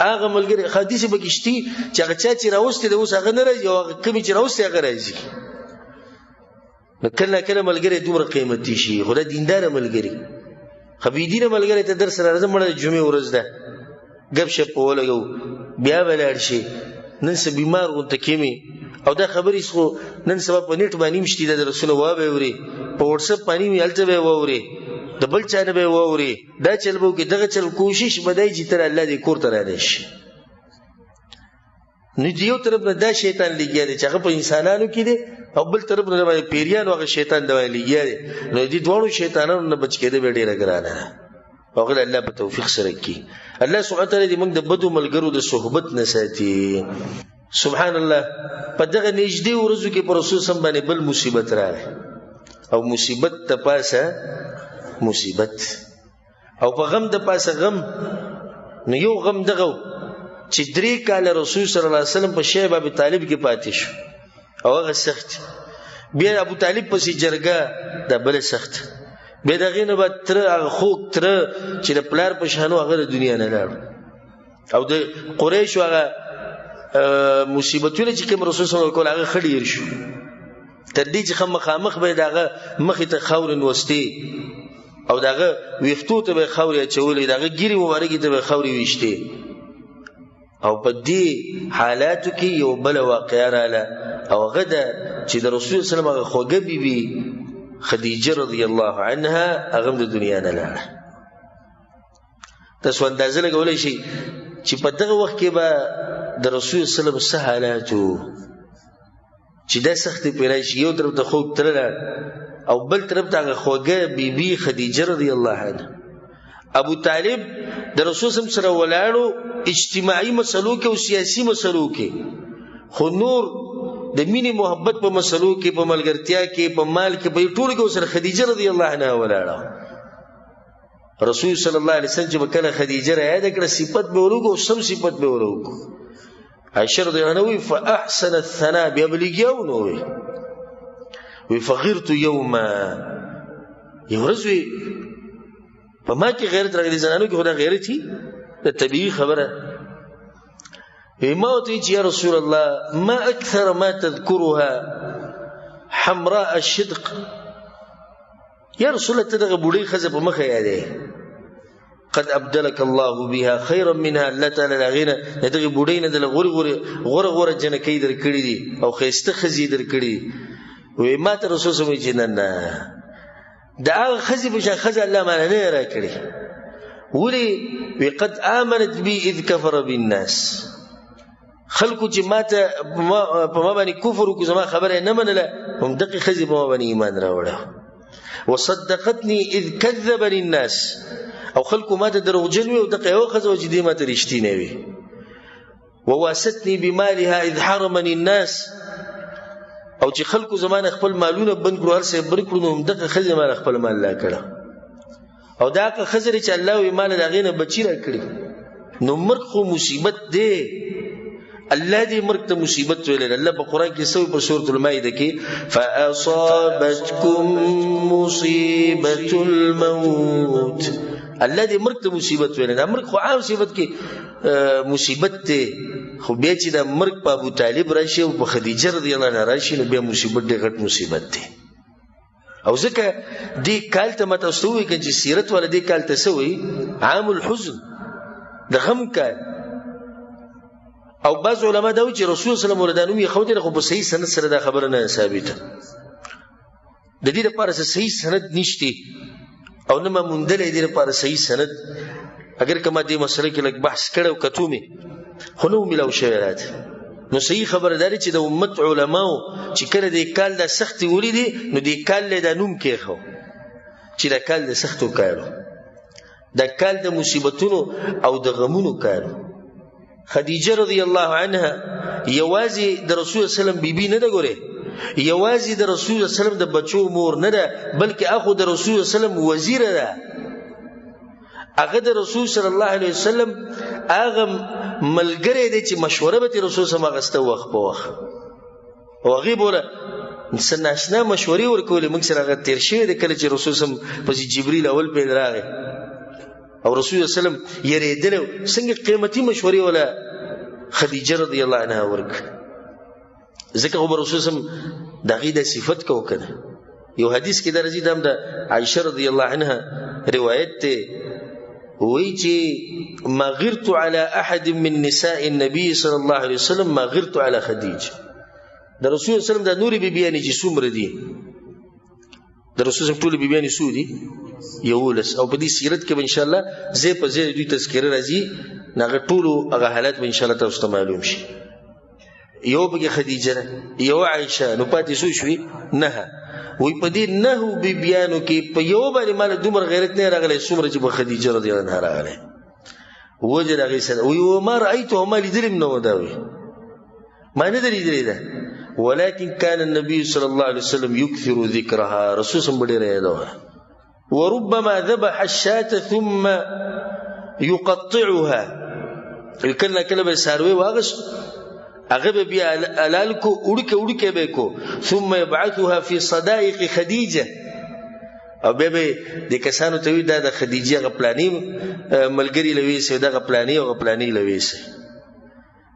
هغه ملګری حدیث به کیشتي چې هغه چې راوسته د اوس هغه نه راځي او هغه کمی چې راوسته هغه راځي. کله کله ملګری دومره قیمتي شي خو د دیندار ملګری خبي دینه ملګری ته درس راځم مړه جمعه ورځ ده غب شپ ولګو بیا ولر شي نن څه بیمار وته کیمي او دا خبرې خو نن سبا په نیټ باندې مشتي د رسول الله به وری په واتساپ باندې ملته به ووري د بل چا نه به ووري دا چل بو کې دغه چل کوشش بدای چې تر الله دې کور ته را دي شي. نو یو طرف نه دا شیطان لګیا دی چې هغه په انسانانو کې دی او بل طرف نه باندې پیریان هغه شیطان دی لګیا دی نو دې دوه شیطانانو نه بچ کېده به ډیره ګرانه هغه الله په توفیق سره کوي الله سبحانه تعالی دې موږ د بدو ملګرو د صحبت نه ساتي سبحان الله په دغه نږدې ورځو کې پر رسول سم باندې بل مصیبت راغی او مصیبت ته پاسه مصیبت او په غم د پاسه غم نو یو غم دغه چې 3 کاله رسول صلی الله علیه وسلم په شیب ابي طالب کې پاتې شو او هغه سخت بیا ابو طالب پسې جرګه د بل سخت بیا دغه نه بعد تر هغه خوک تر چې د پلار په شانو هغه د دنیا نه لاړ او د قریش هغه مصیبتونه چې کوم رسول صلی الله علیه وسلم هغه خډیر شو تر دې چې مخامخ به دغه مخې ته خاور نوستي او دغه ویختو ته به خاورې چولې دغه ګيري مبارکې ته به خاورې وشته او په دې حالاتو کې یو بل واقعا رااله او غدا چې د رسول صلی الله علیه وسلم خوږه بیبي خدیجه رضی الله عنها هغه د دنیا نه لاړه تاسو اندازه لګولای شئ چې په دغه وخت کې به د رسول صلی الله علیه وسلم حالاتو چې د سخت پیرایش یو طرف ته خوب ترل او بل طرف ته خوږه بیبي خدیجه رضی الله عنها ابو طالب د رسول صلی الله علیه وسلم سره ولاړو اجتماعي مسلو کې او سیاسي مسلو کې خو نور د مینې محبت په مسلو کې په ملګرتیا کې په مال کې په ټول کې سره خدیجه رضی الله عنها ولاړه رسول صلی الله علیه وسلم چې کله خدیجه را یاد کړه صفت به ورغو سم صفت به ورغو عائشہ رضی الله عنها فاحسن الثناء بيبلغيو نو وي فغرت يوما يورزوي فما کې غیرت راغلي زنانو کې خدا غیرتي د طبيعي خبره موتي يا رسول الله ما اكثر ما تذكرها حمراء الشدق يا رسول الله تدغه بوډي خزه په مخه یاده قد ابدلك الله بها خيرا منها الله تعالی لغینا دغه بوډي نه د غور جنکی در کړی دي او خيسته خزي در کړی وي ما ته رسول سمې جنن دا خزي بشه خزه الله معنی نه را کړی ولي وقد امنت بي اذ كفر بالناس خلکو چې ماته په ما باندې کفر وکړ زما خبره نه منله هم دغه خزي په ما باندې ایمان راوړل وصدقتني اذ كذبني الناس او خلکو ماته دروغجن وي او دغه یو خزه چې دې ماته رښتینه وي وواستني بمالها اذ حرمني الناس او چې خلکو زمانه خپل مالونه بند کړو هر څه برکړو نو دغه خزه مال خپل مال لا کړه او دغه خزه چې الله وي مال دغه نه بچی را کړی نو مرګ خو مصیبت دی الله دې مرګ ته مصیبت ویل الله په قران کې سوې په سورۃ المائده کې فاصابتكم مصیبه الموت الله دې مرګ ته مصیبت ویل دا مرګ خو عام مصیبت کې مصیبت ته خو بیا چې دا مرګ په ابو طالب راشي او په خدیجه رضی الله عنها راشي نو بیا مصیبت دې غټ مصیبت دی او ځکه دې کال ته متوسوي چې سیرت ول دې کال ته سوي عام الحزن د غم کال او بعض علما دا وایي چې رسول صلی الله علیه وسلم ولدانو یې خو دې خو په صحیح سند سره دا خبره نه ثابته د دې لپاره صحیح سند نشته او نه مونږ دې لپاره صحیح سند اگر کما دې مسله کې لږ بحث کړو کتو می خو نو ملو شویرات نو صحیح خبرداري چې د امت علماو چې کړه دې کال د سخت ولیدي نو دې کال له نوم کې خو چې د کال د سختو کارو د کال د مصیبتونو او د غمونو کارو خدیجه رضی الله عنها یوازې د رسول صلی الله علیه وسلم بیبي نه ده ګوره یوازې د رسول صلی الله علیه وسلم د بچو مور نه ده بلکې اخو د رسول صلی الله علیه وسلم وزیر ده هغه د رسول صلی الله علیه وسلم هغه ملګری دی چې مشوره به رسول صلی الله علیه وسلم غسته وخت په وخت او هغه بوله سناشنا مشورې ورکولې موږ سره هغه تیر شوی د کله چې رسول صلی الله علیه وسلم په جبرئیل اول په راغی او رسول الله صلی الله علیه وسلم یریدل څنګه قیمتي مشورې ولا خدیجه رضی الله عنها ورک ځکه عمر رسول الله دغه د صفت کو کنه یو حدیث کې درځي د عائشه رضی الله عنها روایت ته وی چې ما غرت على احد من نساء النبي صلى الله عليه وسلم ما غرت على خدیجه د رسول الله صلی الله علیه وسلم د نوري بیبیانی چې څومره دي د رسول الله ټول بیبیانی سودي یولس او په دې سیرت کې ان شاء الله زه په زه دوی تذکره راځي نغه ټول هغه حالات ان شاء الله تاسو ته معلوم شي یو پکې خدیجه ده یو عائشه نو پاتې سو شوي نه وی په دې نه بیانو کې په یو باندې مال دومره غیرت نه راغلی څومره چې په خدیجه رضی الله عنها راغلی وجه هغې سره وی وما رأیته ما لیدلم نه و دا وی ما نه ده لیدلی ده ولكن كان النبي صلى الله عليه وسلم يكثر ذكرها رسول صلى الله عليه وسلم وربما ذبح الشاة ثم يقطعها کله کله به ساروی واغست هغه به بیا حلال کو وړکه به کو ثم يبعثها في صدائق خديجه او به د کسانو ته وی دا د خدیجه غپلانی ملګری لوي سي دا غپلانی او غپلانی لوي سي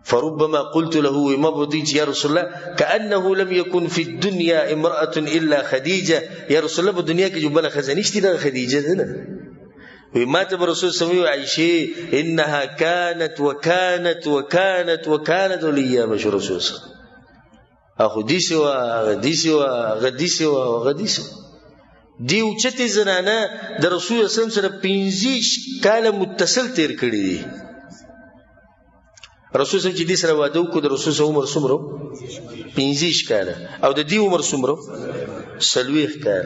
فربما قلت له ما بديت يا رسول الله كأنه لم يكن في الدنيا امرأة إلا خديجة يا رسول الله بالدنيا کې جو بل خزانيشتي دا خدیجه ده نه وما تب رسول سمي عائشة إنها كانت وكانت وكانت وكانت وليا مش رسول أخو ديسي وغديسي وغديسي وغديسي دي وچتي زنانا د رسول الله صلی الله علیه وسلم سره 15 کال متصل تیر کړی دي رسول الله چې دې سره واده وکړ د رسول الله عمر څومره 15 کال او د دې عمر څومره 40 کال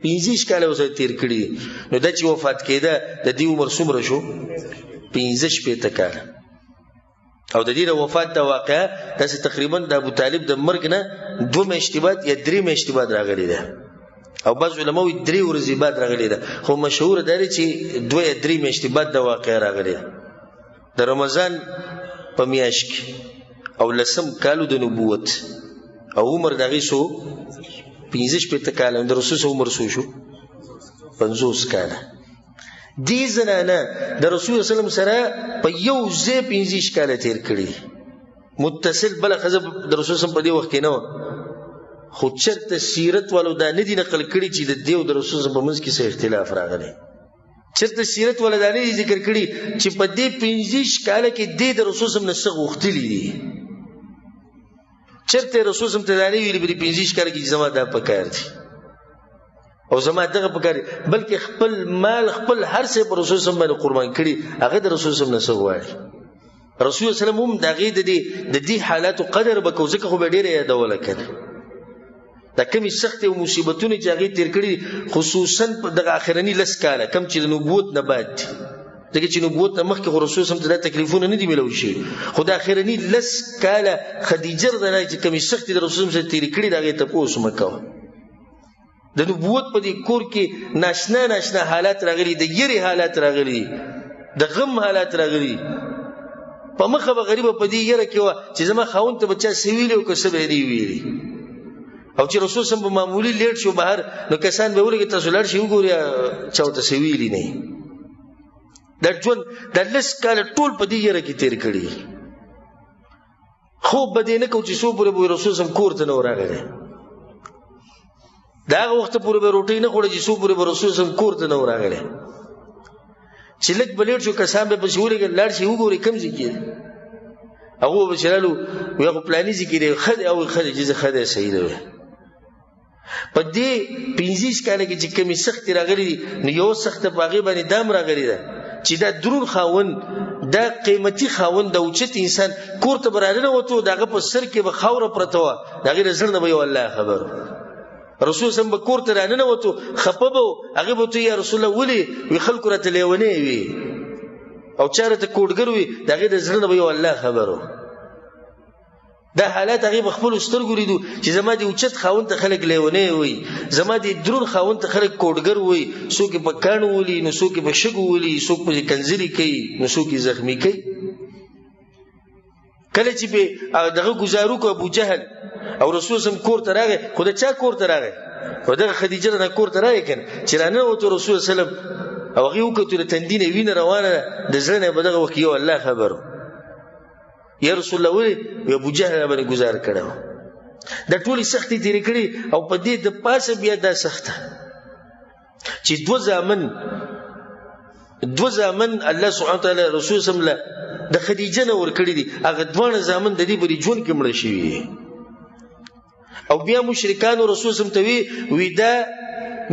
15 کال وسه تیر کړی نو د چې وفات کېده د دې عمر څومره شو 15 کال او د دې وفات د واقعه د تقریبا د ابو طالب د مرګ نه 2 میاشتې بعد یا 3 میاشتې بعد راغلی ده او بعض علماء 3 ورځې بعد راغلی ده خو مشهور دی چې 2 یا 3 میاشتې بعد د واقعه راغلی ده د رمضان په میاشت کې او لسم کالو د نبوت او عمر دغه سو 15 کال د رسول عمر سو شو 50 کال دې زنانه د رسول صلی الله علیه وسلم سره په یو ځای 15 کال تیر کړی متصل بل خزب د رسول صلی الله علیه وسلم په دې وخت کې نه خو چرته سیرت والو دا نه دي نقل کړي چې د دیو د رسول صلی الله علیه وسلم په منځ کې څه اختلاف راغلی چرته سیرت ولا دا نه ذکر کړي چې په دې 15 کال کې د رسول صلی الله علیه وسلم نسخ وختلی دي چرته رسول صلی الله علیه وسلم ته ویلي په 15 کال کې زما دا پکار دي او زما دغه پکار بلکې خپل مال خپل هر څه پر رسول صلی الله علیه وسلم قربان کړي هغه د رسول صلی الله علیه وسلم نسخ وایي رسول صلی الله علیه وسلم هم دغه د دې حالات قدر به کو ځکه خو به ډیره یادول کړي دا کمی سخت او مصیبتونه چې هغه تیر کړي خصوصا د اخرنی لس کاله کم چې د نبوت نه بعد دغه چې نبوت نه مخکې رسول سم ته تکلیفونه نه دی ملو شي خو د اخرنی لس کاله خدیجه رضی الله عنها چې کمی سخت د رسول سم تیر کړي دا ته پوس مکو د نبوت په دې کور کې ناشنا حالات راغلي د یری حالات راغلي د غم حالات راغلي په مخه به غریب په دې یره کې و چې زما خاون ته بچا سویل او کسب دی ویلي او چې رسول سم په معمولی لیټ شو بهر نو کسان به ورګه تاسو لړ شي وګوري چاوته سویلی نه د ژوند د لس کال ټول په دې یره کې تیر کړی خو بده نه کو چې سو پر رسول سم کور ته نو راغلی دا وخت پورې به روټي نه خوړی چې سو پر رسول سم کور ته نو راغلی چې لک بلیټ شو کسان به بشوري لړ شي وګوري کم ځکه هغه بشرالو یو پلاني ذکر خد او خد چې خد صحیح دی په دې 15 کال کې چې کمی سخت راغلي نو یو سخت باغې باندې دام راغلي ده چې دا درون خاون دا قیمتي خاون د اوچت انسان کور ته برانه وته دغه په سر کې به خوره پرته و دغه رزړ نه وي والله خبر رسول سم به کور ته رانه وته خپبو هغه به ته یا رسول الله ولي وی خلکو راته لیونه وي او چارته کوډګر وي دغه رزړ نه وي والله خبرو دا حالات هغه خپل سترګو لیدو چې زما دي اوچت خاون ته خلک لیونه وي زما دي درون خاون ته خلک کوډګر وي څوک په کانو ولي نو څوک په شګو ولي څوک په کنځري کوي نو څوک زخمی کوي کله چې به دغه گزارو کو ابو جهل او رسول سم کور ته راغی خو دا چا کور ته راغی او دغه خدیجه نه کور ته راغی کنه چې رانه وته رسول سلام او هغه وکړه تندینه وینه روانه د ځنه په دغه وخت یو الله خبرو یا رسول الله وی ابو جهل باندې گزار کړو د ټولي سختي تیری کړی او په دې د پاسه بیا د سخته چې دو ځامن الله سبحانه وتعالى رسول صلی الله د خدیجه نه ور کړی دي هغه دوه ځامن د دې بری جون کې مړ شي او بیا مشرکان رسول صلی الله علیه وسلم وی دا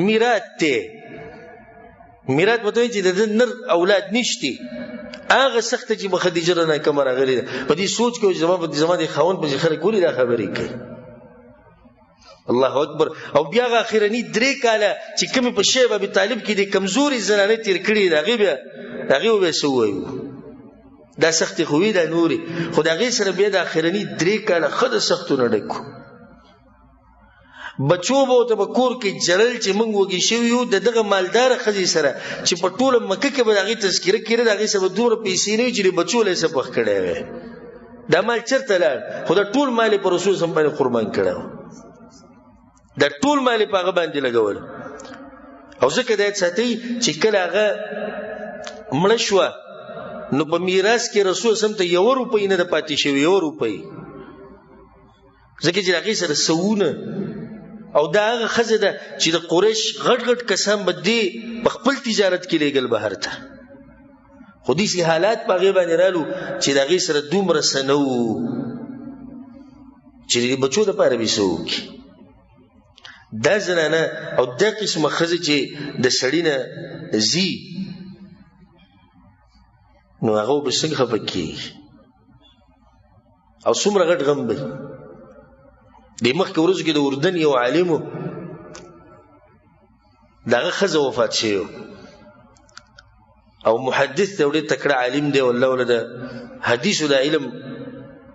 میراث ته میراث وته چې د نر اولاد نشتی هغه سخته چې خدیجه رانه کوم راغلی په دې سوچ کې زما د خاوند په خلک ولې دا خبرې کوي الله اکبر. او بیا اخرنی 3 کاله چې کوم په شیب ابي طالب کې د کمزوري زنانه تیر کړی دغه به سووي دا سخت خوې دا نوري خدای سره بیا د اخرنی 3 کاله خد سختونه ډکو بچو به ته کور کې جلل چې موږ وږي شو یو دغه مالدار خزي سره چې په ټوله مکه کې به دغه تذکره کړي دغه سبب دور پیسې نه چې بچو له سبق کړي وي دا مال چرته لاړ خدای ټول مال پر رسول سم باندې قربان کړو دا ټول مال په هغه باندې لګول او ځکه دا ساتي چې کله هغه مړ شو نو په میراث کې رسول سم ته 1 روپۍ نه د پاتې شوی 1 روپۍ ځکه چې هغه سره سونه او دا هغه خزه ده چې د قریش غټ غټ کسان بدی په خپل تجارت کې لګل بهر ته خو دې سي حالات په غیبه باندې رالو چې دغه سره دومره سنو چې بچو د پاره وسوک دا زنانه او د قسمه خزه چې د سړینه زی نو هغه به څنګه خپکی او څومره غټ غم به د مخکې ورځو کې د اردن یو عالمو دغه خزه وفات شوی او محدث ته ډېر تکړه عالم دی والله ولدا حدیث د علم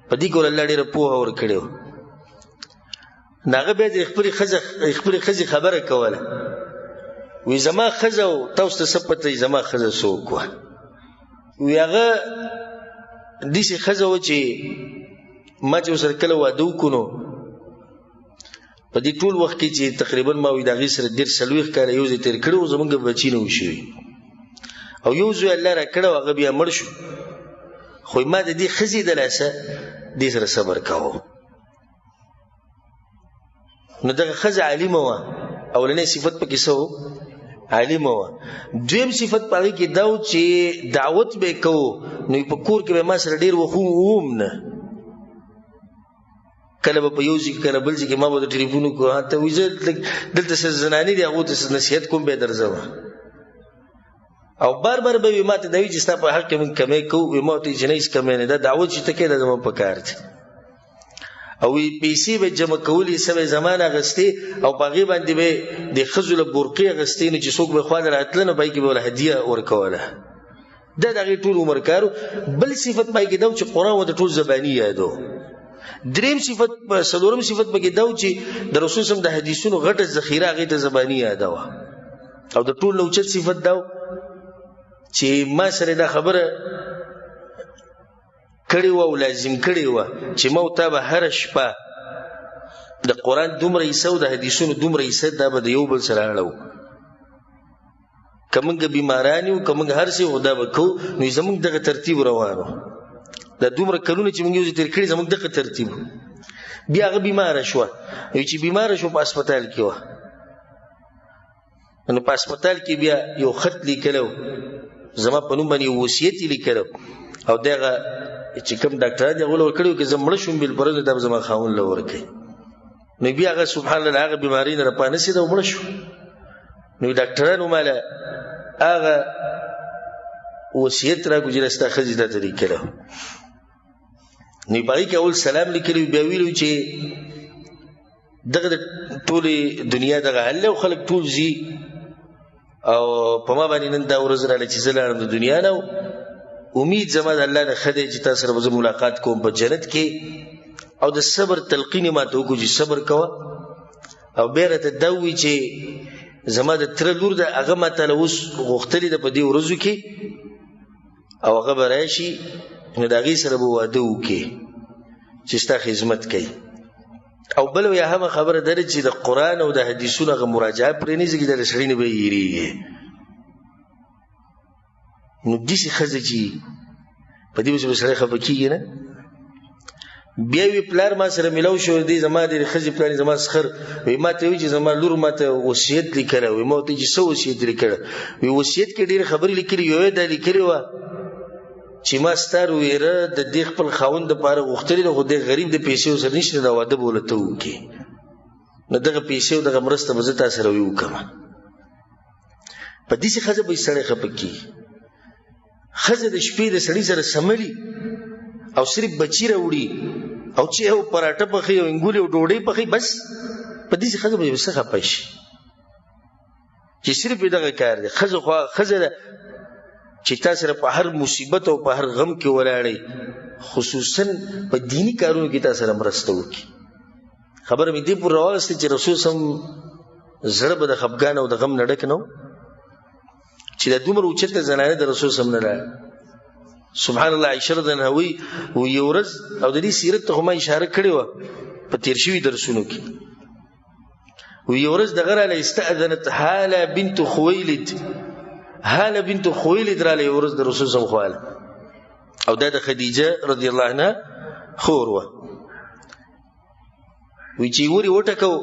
په دې ګور الله ډېر پوهه ور کړو ناغه به د خپل خزه خبره کوله وی زما خزه او تاسو ته سپته زما خزه سوق وی هغه دې سي خزه و چې ما چې سره کله واده وکړو په دې ټول وخت کې چې تقریبا ما وی دغه سره ډیر سلويخ کاله یو ځای تیر کړو زمونږ بچی نه وشي او یو ځای الله را کړو هغه بیا مړ شو خو ما د دې خزي د لاسه دې سره صبر کاوه نو دغه خزه عالمه و اولنې صفت پکې سو عالمه و دویم صفت پاره کې دا چې دعوت به کو نو په کور کې به ما سره ډیر وخوم نه کله په یوځي کله بل ځکه ما به ټلیفون کوه ته وځه دلته څه زنانی دی هغه ته نصیحت کوم به درځم او بار بار به ما ته دوی چې ستا په حق کې من کمې کو ما ته جنیس کمې نه دا دعوت چې تکې د زمو په کار دي او پیسې به جمع کولې سمه زمانہ غستې او باغې باندې به د خزل برقي غستې نه چې څوک به خواله راتلنه پای کې به ول هدیه ورکوله دا دغه ټول عمر کارو بل صفت پای کې دا چې قران و د ټول زبانی یادو دریم صفت سلورم صفت پکې دا چې د رسول سم د حدیثونو غټه ذخیره هغه ته زبانی یادو او د ټول لوچت صفت دا چې ما سره دا خبره کړي و او لازم کړي و چې موته به هر شپه د قران دومره ایسو د حدیثونو دومره ایسه دا به یو بل سره اړو کومګ بیمارانی او کومګ هر څه خدا وکړو نو زموږ دغه ترتیب روانو دا دومره کلونه چې موږ یو تیر کړی زموږ دغه ترتیب بیا هغه بیمار شو چې بیمار شو په هسپتال کې و نو په هسپتال کې بیا یو خط لیکلو زما په نوم باندې وصیت لیکلو او دغه چې کوم ډاکټر دی غوړ کړو کې زم مړ شوم بل پرځ د زما خاون لور کوي نو بیا هغه سبحان الله هغه بیماری نه پانه سي دا مړ شو نو ډاکټرانو ماله هغه وصیت را ګجرستا خزیده طریقه له نو پای کې اول سلام لیکلی بیا ویلو چې دغه ټولې دنیا دغه حل او خلک ټول زی او په ما باندې نن دا ورځ را لچې زلام د دنیا نو امید زما د الله نه خدای چې تاسو سره به ملاقات کوم په جنت کې او د صبر تلقین ما ته وګورئ صبر کوه او بیره ته دوی چې زما د تر لور د هغه ماته اوس غوښتلې د په دې ورځو کې او هغه براشي نو د هغې سره به واده وکړي چې ستا خدمت کوي او بل یا هم خبره ده چې د قرآن او د حدیثونو هغه مراجعه پرې نه ځکه د سړي نه به یېرېږي نو داسې ښځه چې په دې به سړی خفه کېږي نه بیا وی پلار ما سره ملاو شو دی زما د ښځې پلار زما سخر وی ما ته وی چې زما لور ما ته وصیت لیکلی وی ما ورته چې څه وصیت لیکلی وی وصیت کې ډېرې خبرې لیکلي یو یې دا لیکلې وه چې ما ستا ویره د دې خپل خاوند دپاره غوښتلې ده خو دی غریب د پیسې ورسره نشته دا واده به ورله ته وکړي نو دغه پیسې او دغه مرسته به زه تا سره وکړم په داسې ښځه به سړی خفه کېږي ښځه د شپې د سړي سره سملي او صرف بچی راوړي او چې یو پراټه پخوي او انګولې او ډوډۍ پخوي، بس په دې ښځه به څه خفه شي چې صرف دغه کار دی. ښځه خو ښځه ده چې تا سره په هر مصیبت او په هر غم کې ولاړی، خصوصا په دینی کارونو کې تا سره مرسته وکړي. خبره مې دې پورې راوستې چې رسول سم زړه به د خفګان او د غم نه ډک نه و چې دا دومره اوچته زنانه د رسول سم نه لاړه. سبحان الله. عائشه رضی الله عنها وی یو ورځ، او د دې سیرت ته ما اشاره کړې وه په تیر شوي درسونو کې، وی یو ورځ دغه راله استأذنت هاله بنت خویلد، هاله بنت خویلد راله یو ورځ د رسول سم خواله، او دا د خدیجه رضی الله عنها خور وه. وی چې ورې وټکو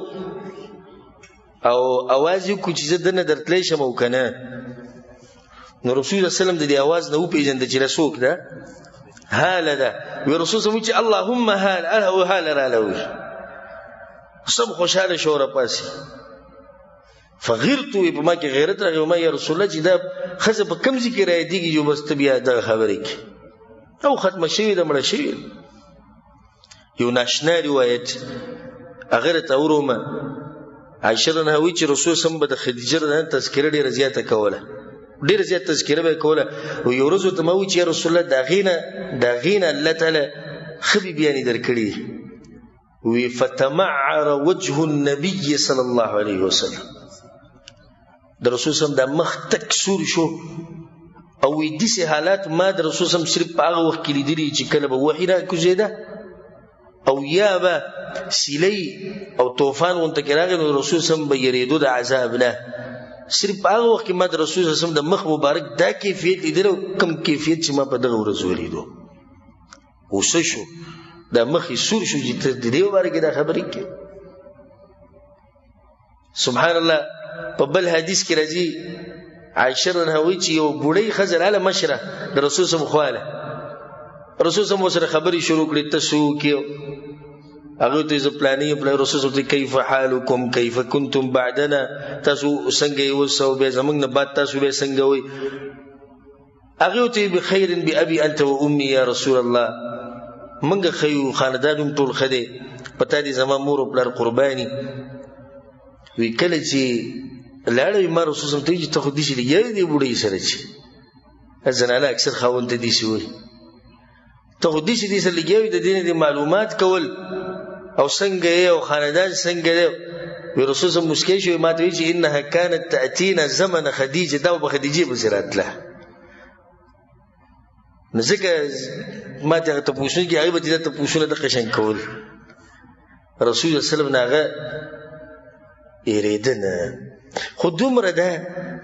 او اواز یې وکړو چې زه دننه درتلی شم او که نه، نو رسول الله سلم د دې اواز نه وپېژنده چې دا څوک ده؟ هاله ده. وی رسول سم وی چې اللهم هاله، او هاله راله وی. سم خوشحاله شو راپاسې. فغیرت، وی په ما کې غیرت راغی، وما یا رسول الله چې دا ښځه په کوم ځای کې رایادېږي چې بس ته بیا دغه خبرې کې او ختمه شوې ده، مړه شوې. یو ناشنا روایت هغه راته ورومه. عایشه رضی الله عنها وی چې رسول سم به د خدیجه رضی الله عنها تذکره ډېره زیاته کوله، ډېره زیاته تذکره به یې کوله. یو ورځ ورته ما وی چې یا رسول الله د هغې نه الله تعالی ښه بیبیانې درکړي. وی فتمعر وجه النبي صلی الله علیه وسلم، د رسول سم دا مخ تک سور شو. او وی داسې حالات ما د رسول سم صرف په هغه وخت کې لیدلي چې کله به وحي راکوزېده او یا به سیلۍ او طوفان غونته کې راغی، نو رسول سم به یریدو د عذاب نه. صرف په هغه وخت کې ما د رسول سم د مخ مبارک دا کیفیت لیدلی او کم کیفیت چې ما په دغه ورځ ولیدو. اوسه شو دا مخ یې سور شو چې ته د دې باره کې دا خبرې کوې. سبحان الله. په بل حدیث کې راځي عایشه رضی الله عنها وایي چې یو بوډۍ ښځه راله مشره د رسول سم خواله، رسول سم ورسره خبرې شروع کړې، ته څوک یې؟ هغه ته زه پلانې یم. رسول سم ته کیف حالکم کیف کنتم بعدنا، تاسو څنګه یې اوس او بیا زموږ نه بعد تاسو بیا څنګه وئ؟ هغې ته بخیر بابي انت و امي یا رسول الله، موږ ښه یو، خاندان هم ټول ښه دی، په تا دې زما مور او پلار قرباني. وی کله چې لاړه وي ما رسول سم ته وایي چې ته خو داسې لګیا یې دې بوډۍ سره چې زنانه اکثر خاوند ته داسې وایي، ته خو داسې دې سره لګیا وي د دې نه دې معلومات کول او څنګه یې او خاندان څنګه دی. وی رسول سم مسکی شو، ما ته وایي چې انها كانت تأتینا زمن خدیجه، دا به خدیجې پسې راتله. نو ځکه ما ته هغه تپوسونه کېږي، هغې به دې دا تپوسونه دغه شان کول. رسول الله صلی الله علیه وسلم نه هغه یېرېده نه. خو دومره ده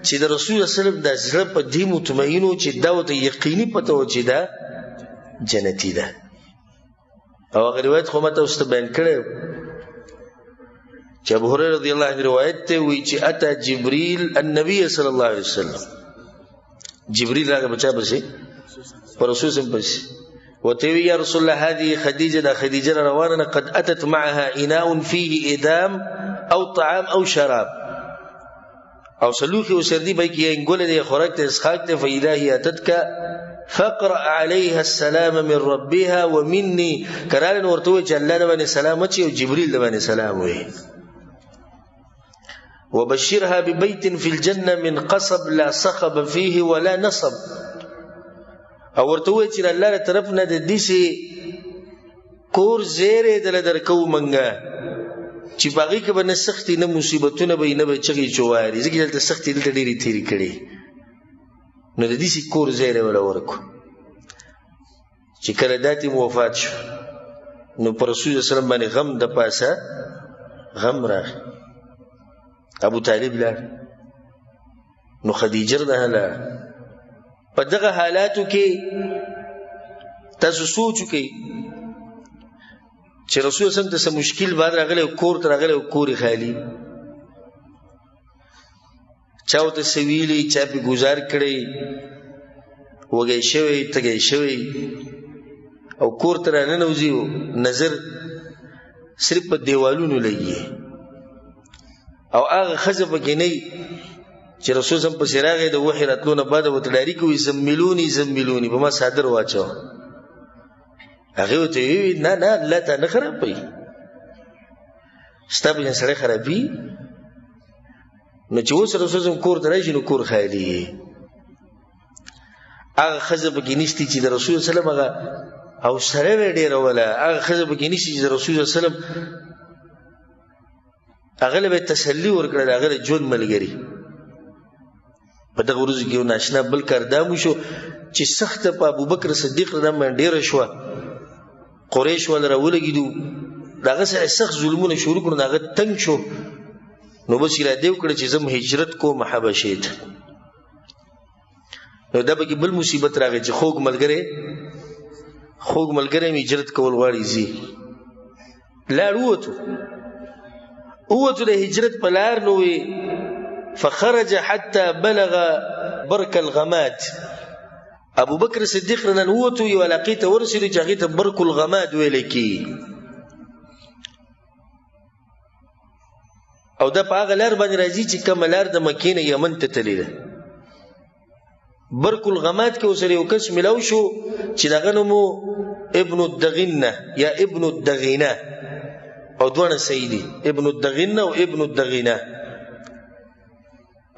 چې د رسول الله صلی الله علیه وسلم دا زړه په دې مطمئن و چې دا ورته یقیني پته و چې دا جنتي ده. او هغه روایت خو ما تاسو ته بیان کړی چې ابو هريره رضی الله عنه روایت ته وایي چې اتی جبریل النبي صلی الله علیه وسلم، جبریل راغی په چا پسې؟ په رسول سم پسې. ورته وایي یا رسول الله هذه خدیجه، دا خدیجه روانه، قد اتت معها اناء فيه ادام او طعام او شراب، او سلوخي وسردي به کې انګوله دی خوراک ته اسخاق ته. فاذا هي اتتك فقرأ عليها السلام من ربها ومني، کرال ورته وایي چې الله نه باندې سلام اچي او جبريل نه باندې سلام وایي. وبشرها ببيت في الجنه من قصب لا صخب فيه ولا نصب، او ورته وایي چې الله له طرف نه د دې کور زیره دل درکو منګه چې باغی کې به نه سختي نه مصیبتونه به نه به چغې چواري، ځکه دلته سختي دلته ډېرې تېرې کړي، نو د دې کور زیره ولا ورکو. چې کله داتې وفات شو نو پر رسول الله صلی الله علیه وسلم باندې غم د پاسه غم راغی. ابو طالب لاړ، نو خدیجه رضی الله عنها په دغه حالاتو کې تاسو سوچ وکئ چې رسول الله ته څه مشکل بعد راغلی، کور ته راغلی او کور خالی، چا ورته څه ویلي، چا پې ګزار کړی، وږی شوی تږی شوی، او کور ته راننوځي نظر صرف په دیوالونو لګي، او هغه ښځه پکې نه وي چې رسول سم په سراغه د وحی راتلو نه بعد وتلاری کوي زملونی په ما صادر واچو هغه ته نه الله ته نه خرابوي ستابل سره خرابي نو چې اوس رسول سم کور ته راشي نو کور خالي هغه خزه بګی نشتی چې د رسول سلام هغه او سره ډیر ولا هغه خزه بګی نشتی چې د رسول سلام هغه له تسلی ورکړه هغه ژوند ملګری په دغه ورځ کې ناشنا بل کردام شو چې سخت په ابوبکر صدیق رضی الله عنه ډیر شو قریش ول راولګیدو داغه سره سخت ظلمونه شروع کړو هغه تنگ شو نو بس را دیو کړ چې زم هجرت کوم حبشه ته نو دا به بل مصیبت راغی چې خوګ ملګری هجرت کول غواړي زی لاړ وته د هجرت په لار نو فخرج حتى بلغ برك الغماد ابو بکر صدیق رنن وته یو لقیته ورسېد چې هغه ته برك الغماد ویل کی او دا په هغه لار باندې راځي چې کوم لار د مکې نه یمن ته تللی ده برك الغماد کې اوسره یو کس ملاو شو چې دغه نوم ابن الدغینه یا ابن الدغینه او دوه سیدی ابن الدغینه او ابن الدغینه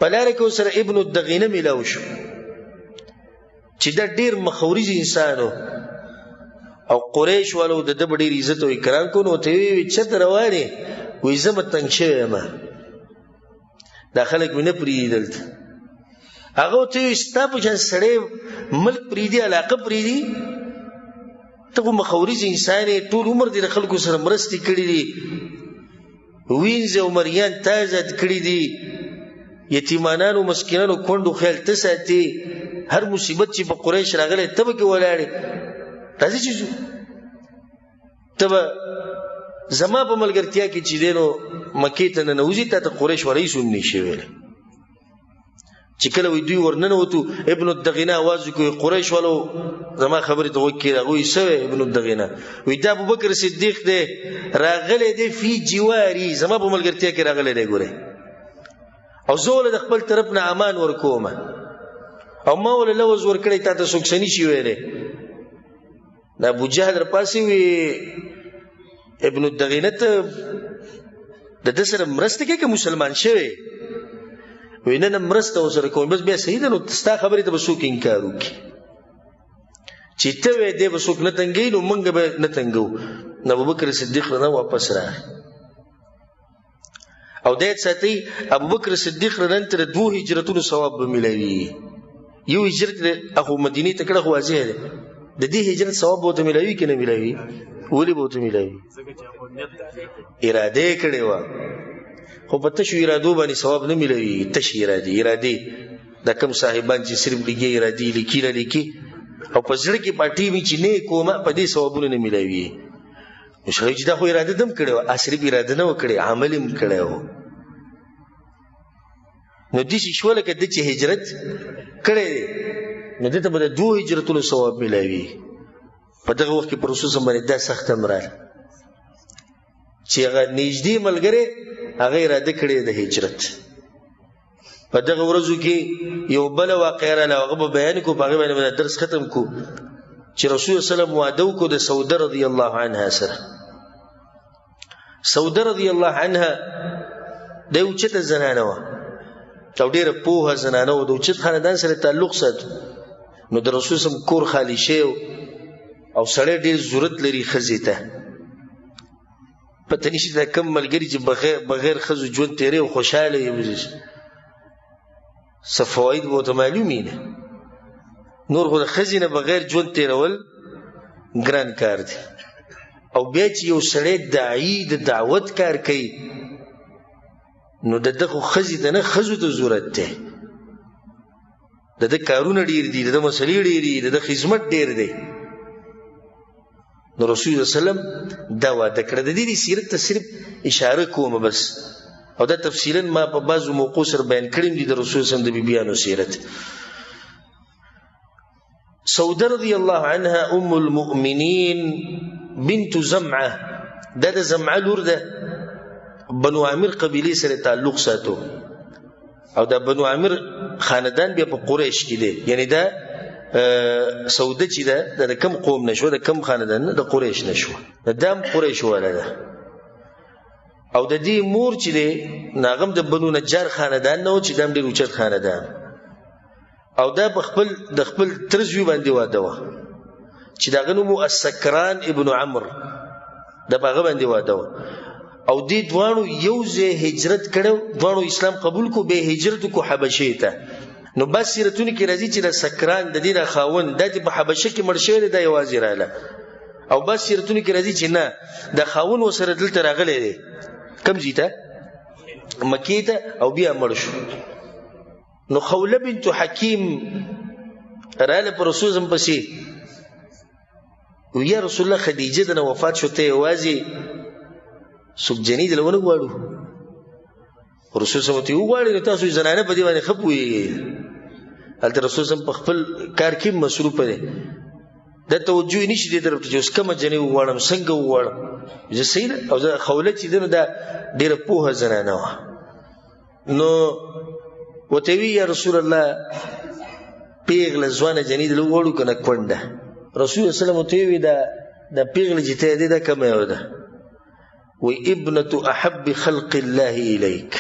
په لار کې اوسره ابن الدغینه ملاو شو چې دا ډیر مخورج انسانو او قریش والو د دې ډیر عزت او اکرام کو نو ته وی چې روانه وې زم تنګ شوی ما داخله کې نه پریدل هغه ته استاپ چې سړی ملک پریدي علاقه پریدي ته مخورج انسان ټول عمر د خلکو سره مرستي کړی دي وینځ او مریان تازه کړی دي یتیمانانو مسکینانو کندو خیال ته ساتي هر مصیبت چې په قریش راغله تبه کې ولاړې راځي چې تبه زما په ملګرتیا کې چې دینو مکې ته نه نوځي ته قریش ورئیس هم نشي ویل چې کله وی دوی ورننه وته ابن الدغینه आवाज کوي قریش والو زما خبره ته وکړه غوي سوي ابن الدغینه وی دا ابو بکر صدیق دی راغله دی فی جواری زما په ملګرتیا کې راغله دی ګوره او زول د خپل طرف نه امان ورکوم او ما ول لوز ورکړی تا ته سوکسنی شي ویلې دا ابو جهل در پاسي وی ابن الدغینه ته د دسر مرسته کې مسلمان شوی وینه مرسته وسره کوم بس بیا صحیح ده نو تاسو خبرې ته وسوک انکار وکي چې ته وې دې وسوک نه تنګې نو مونږ به نه تنګو نو ابوبکر صدیق نه واپس را او دې ساتي ابوبکر صدیق رنن تر دوه هجرتونو ثواب به ملوي یو هجرت اخو مدینه ته کړه واځي د دې هجرت ثواب به ملوي کنه ملوي ولې به ملوي اراده کړي وا خو په تشو ارادو باندې ثواب نه ملوي تشو اراده د کم صاحبان چې صرف لګي اراده لیکي او په ځړ کې پټي می چې نه کومه په دې ثوابونه نه ملوي مشرج دا خو اراده دم کړو اصلي اراده نه وکړي عمل هم کړو نو دې شوله کې د چې هجرت کړي نو دته به د دوه هجرتونو ثواب ملوي په دغه وخت کې پروسس باندې دا سخت امرال چې هغه نږدې ملګری هغه اراده کړې د هجرت په دغه ورځو کې یو بل واقعه را هغه بیان کو په هغه باندې درس ختم کو چې رسول سلام وعده کو د سوده رضی الله عنها سره سوده رضی الله عنها د یو چته زنانه و او ډیره پوهه زنانه و د چت خاندان سره تعلق ساتو نو د رسول سم کور خالی شي او سړی ډیر ضرورت لري خزیته پته نشي دا کم ملګری چې بغیر خزو ژوند تیرې او خوشاله وي صفوید وو ته معلومینه نور خو د خزینه بغیر ژوند تیرول ګران کار دی او بیا چې یو سړی داعی د دعوت کار کوي نو دغه خزی ته نه خزو ته ضرورت ده دغه کارونه ډیر دي دغه مسلې ډیر دي دغه خدمت ډیر دی نو رسول الله سلام دا وعده کړی د دې سیرت ته صرف اشاره کوم بس او دا تفصیلا ما په بعضو موقع سره بیان کړم دي د رسول سم د بیبيانو سیرت سوده رضی الله عنها ام المؤمنین بنت زمعه د زمعه لور ده بنو عامر قبیله سره تعلق ساتو او دا بنو عامر خاندان بیا په قریش کې دی، یعنی دا سوده چې ده د کم قوم نشو، د کم خاندان نه، د قریش نشو، د دام قریش والا ده. او د دې مور چې دی ناغم د بنو نجار خاندان نه و چې دام ډېر اوچت خاندان، او دا د خپل تر زوی باندې واده وه چې د هغه نوم و السکران ابن عمرو، د په هغه باندې واده وه. او دې دواړو یو ځای هجرت کړو، دواړو اسلام قبول کو، به هجرت کو حبشې ته. نو بس سیرتونه کې راځي چې د سکران د دې د خاوند د په حبشه کې مړ شوی دی یوازې رااله، او بس سیرتونه کې راځي چې نه د خاوند وسره دلته راغلی دی کوم ځای ته؟ مکې ته، او بیا مړ شو. نو خوله بنت حکیم رااله پر رسول زم پسې ویا رسول الله خدیجه د وفات شو ته یوازې څوک جنې دلته ونه غواړو؟ رسول صلی الله علیه وسلم وغواړي نو تاسو زنانه په دې باندې خپوي. هلته رسول صلی الله علیه وسلم په خپل کار کې مصروف دی، د توجه نشي دې طرف ته چې اوس کومه جنې وغواړم څنګه وغواړم. زه صحیح ده. او زه خوله چې ده نو دا ډېره پوهه زنانه وه. نو ورته وی یا رسول الله پیغله ځوانه جنې دلته وغواړو که نه کونډه؟ رسول صلی الله علیه وسلم ورته وی دا پیغله چې ته یې دی دا کومه یو ده؟ وی ابنة احب خلق الله الیک،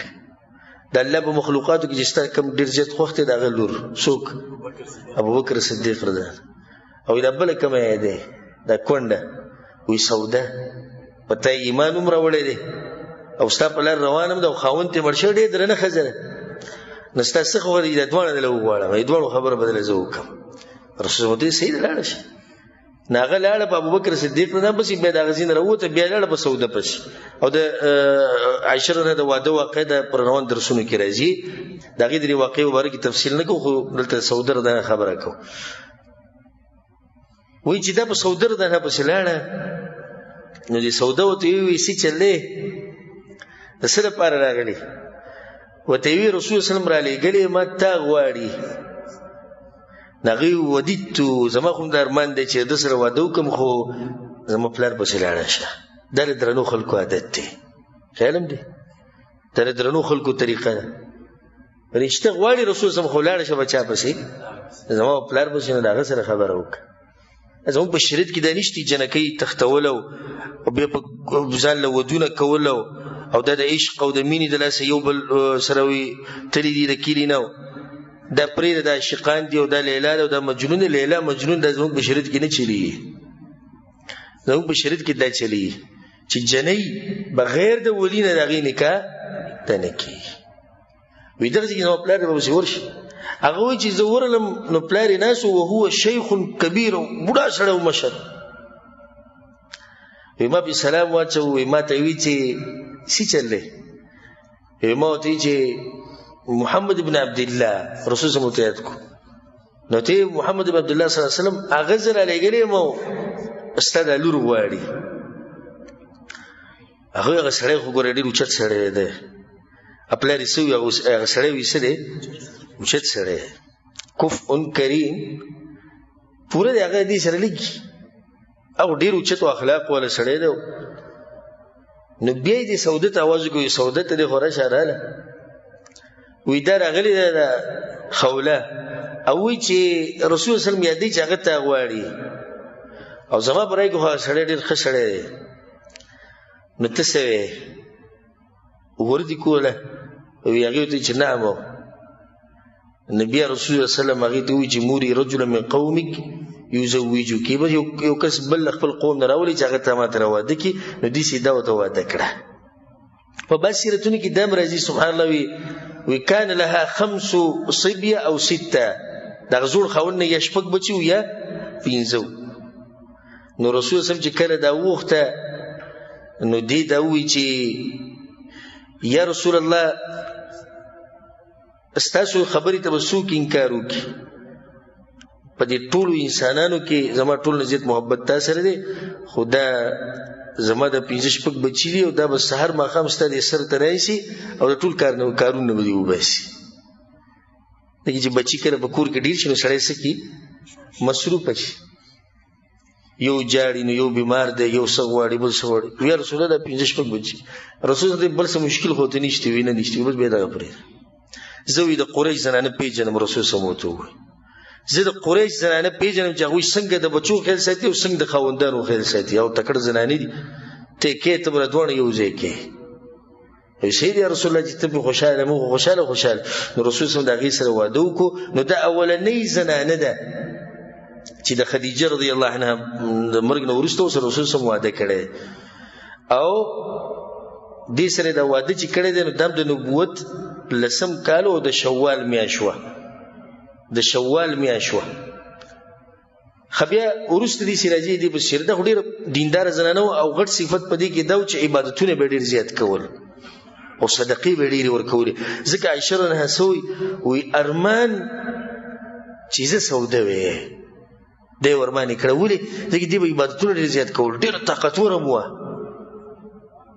د الله په مخلوقاتو کې چې ستا کوم ډېر زیات خوښ دی د هغه لور څوک؟ ابوبکر صدیق رضی الله عنه. او دا بله کومه یې دی؟ دا کونډه. وی سوده، په تا ایمان هم راوړی دی او ستا په لار روان هم ده او خاوند ترې مړ شوی ډېر درنه ښځه ده، نو ستا څه خبره دي دا دواړه دله وغواړم، د دواړو خبره به دله زه وکړم. رسول الله صحیح ده لاړه شه. نو هغه لاړه په ابوبکر صدیق رضی الله عنه پسې، بیا د هغه ځای نه راووته، بیا لاړه په سوده پسې. او د عایشه رضی الله عنها د واده واقع د پر روان درسونو کې راځي، د هغې د دې واقعې په باره کې تفصیل نه کوو، خو دلته سوده رضی الله عنها خبره کوو. وایي چې دا په سوده رضی الله عنها پسې لاړه، نو دې سوده ورته وویل څه چل دی، د څه لپاره راغلې؟ ورته یې ویل رسول صلی الله علیه وسلم رالېږلې ما تا غواړي. هغې ودیدتو، زما خو هم د ارمان دی چې ده سره واده وکړم، خو زما پلار پسې لاړه شه. دا د درنو خلکو عادت دی، خیال هم دی، دا د درنو خلکو طریقه ده. رشته غواړي رسول صلی الله علیه وسلم، خو لاړه شه به چا پسې؟ زما پلار پسې. نو د هغه سره خبره وکړه. زموږ په شریعت کې دا نشته جنکۍ تختول او بیا په ځان له ودونه کول، او دا د عشق او د مینې د لاسه یو بل سره وي تلي دي د کلي نه، دا پرېږده، دا عاشقان دي او دا لیلا ده او دا مجنون. لیلا مجنون دا زموږ په شریعت کې نه چلیږي. زموږ په شریعت کې دا چلیږي چې جنۍ بغیر د ولي نه د هغې نکاح ته نه کېږي. وایي دغسې کې زما پلار دی به پسې ورشي. هغه وایي چې زه ورغلم نو پلار یې ناست و هو شیخ کبیر، بوډا سړی و مشر. وایي ما پې سلام واچوه، وایي ما ته یې وایي چې څه چل دی؟ وایي ما ورته وایي چې محمد ابن عبدالله رسول صلی الله علیه وسلم کو. نو ته محمد ابن عبدالله صلی الله علیه وسلم هغه زه رالیږلی یم او ستا دا لور غواړي. هغه سړی خو ګوره ډېر اوچت سړی دی، پلار یې څه وي؟ هغه سړی وایي څه دی؟ اوچت سړی، کفء کریم، پوره د هغه دې سره لږي، او ډېر اوچتو اخلاق والا سړی دی. نو بیا یې دې سوده ته اواز وکړو، سوده ته دې خو راشه راله. وی دا راغلی دا خوله، او وی چې رسول صلی الله علیه وسلم یادوي چې هغه ته غواړي، او زما په رایې کې خو سړی ډېر ښه سړی دی. نو ته څه وې؟ وردي کوله؟ وی هغې ورته چې نعم. نو بیا رسول الله صلی الله علیه وسلم هغې ته ووایي چې موري رجلا من قومک یزوجک، بس یو کس بل خپل قوم نه راولي چې هغه ته ما ته واده کړي. نو دې سیده ورته واده کړه. په بعض سیرتونو کې دام راځي سبحان الله، وی کان لها 5 صبیه او 6، دغه زوړ خاوند نه یا شپږ بچي و یا 5. نو رسول صلی چې کله دا وخته، نو دې دا ووایي چې یا رسول الله ستاسو خبرې ته به څوک انکار وکړي؟ په دې ټولو انسانانو کې زما ټول نه زیات محبت تا سره دی، خو دا زما د 5-6 بچي دي، او دا به سهار ماښام ستا د سر ته راشي او د ټول کارونه به دې وباسي. دغه چې بچي کله په کور کې ډېر شي نو سړی څه کړي؟ مصروفه شي، یو جاړي نو یو بیمار دی، یو څه غواړي بل څه غواړي. یا رسول الله دا 5-6 بچي، رسول الله بل څه مشکل خو ته نشته، وینه نشته، بس بیا دغه پرېږده. زه د قریش زنانه پیژنم. رسول صلی الله علیه وسلم زه د قریش زنانه پیژنم چې هغوی څنګه د بچو خیال ساتي او څنګه د خاوندانو خیال ساتي. او تکړه زنانې دي ته ته به دواړه یو ځای کې سید یا رسول الله چې ته خوشاله مو خوشاله نو رسول صلی الله علیه وسلم سره واده وکړو. نو دا اولنۍ زنانه ده چې د خدیجه رضی الله عنها د مرګ نه وروسته رسول صلی الله علیه وسلم واده کړی او دې سره د واده چې کړی دی نو د نبوت لسم کال او د شوال میاشت وه خو بیا وروسته دې چې راځي دې بصیر ده خو ډېره دینداره زنانه او غټ صفت په دې کې دا و چې عبادتونه به ډېر زیات کول او صدقې به ډېرې ورکولې. ځکه عایشه رضی الله عنها سوی وی ارمان چې زه سوده وې دی ورمان یې کړه. ولې ځکه دې به عبادتونه ډېر زیات کول ډېره طاقتوره مو وه.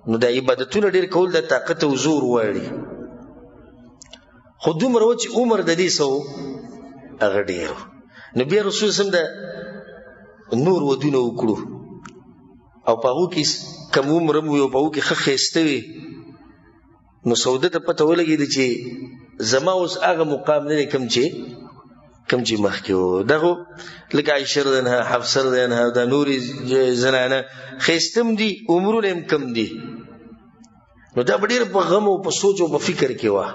نو دا عبادتونه ډېر کول د طاقت او زور غواړي. خو دومره و چې عمر د دې سو هغه ډېر نو بیا رسول صلی الله علیه وسلم د نور ودونه وکړو او په هغو کې کم عمر هم وي او په هغو کې ښه ښایسته وي. نو سوده ته پته ولګېده چې زما اوس هغه مقام نه دی کوم چې مخکې و. دغه لکه عایشه رضی الله عنها حفصه رضی الله عنها دا نورې زنانه ښایسته هم دي عمرونه هم کم دي. نو دا به ډېر په غم او په سوچ او په فکر کې وه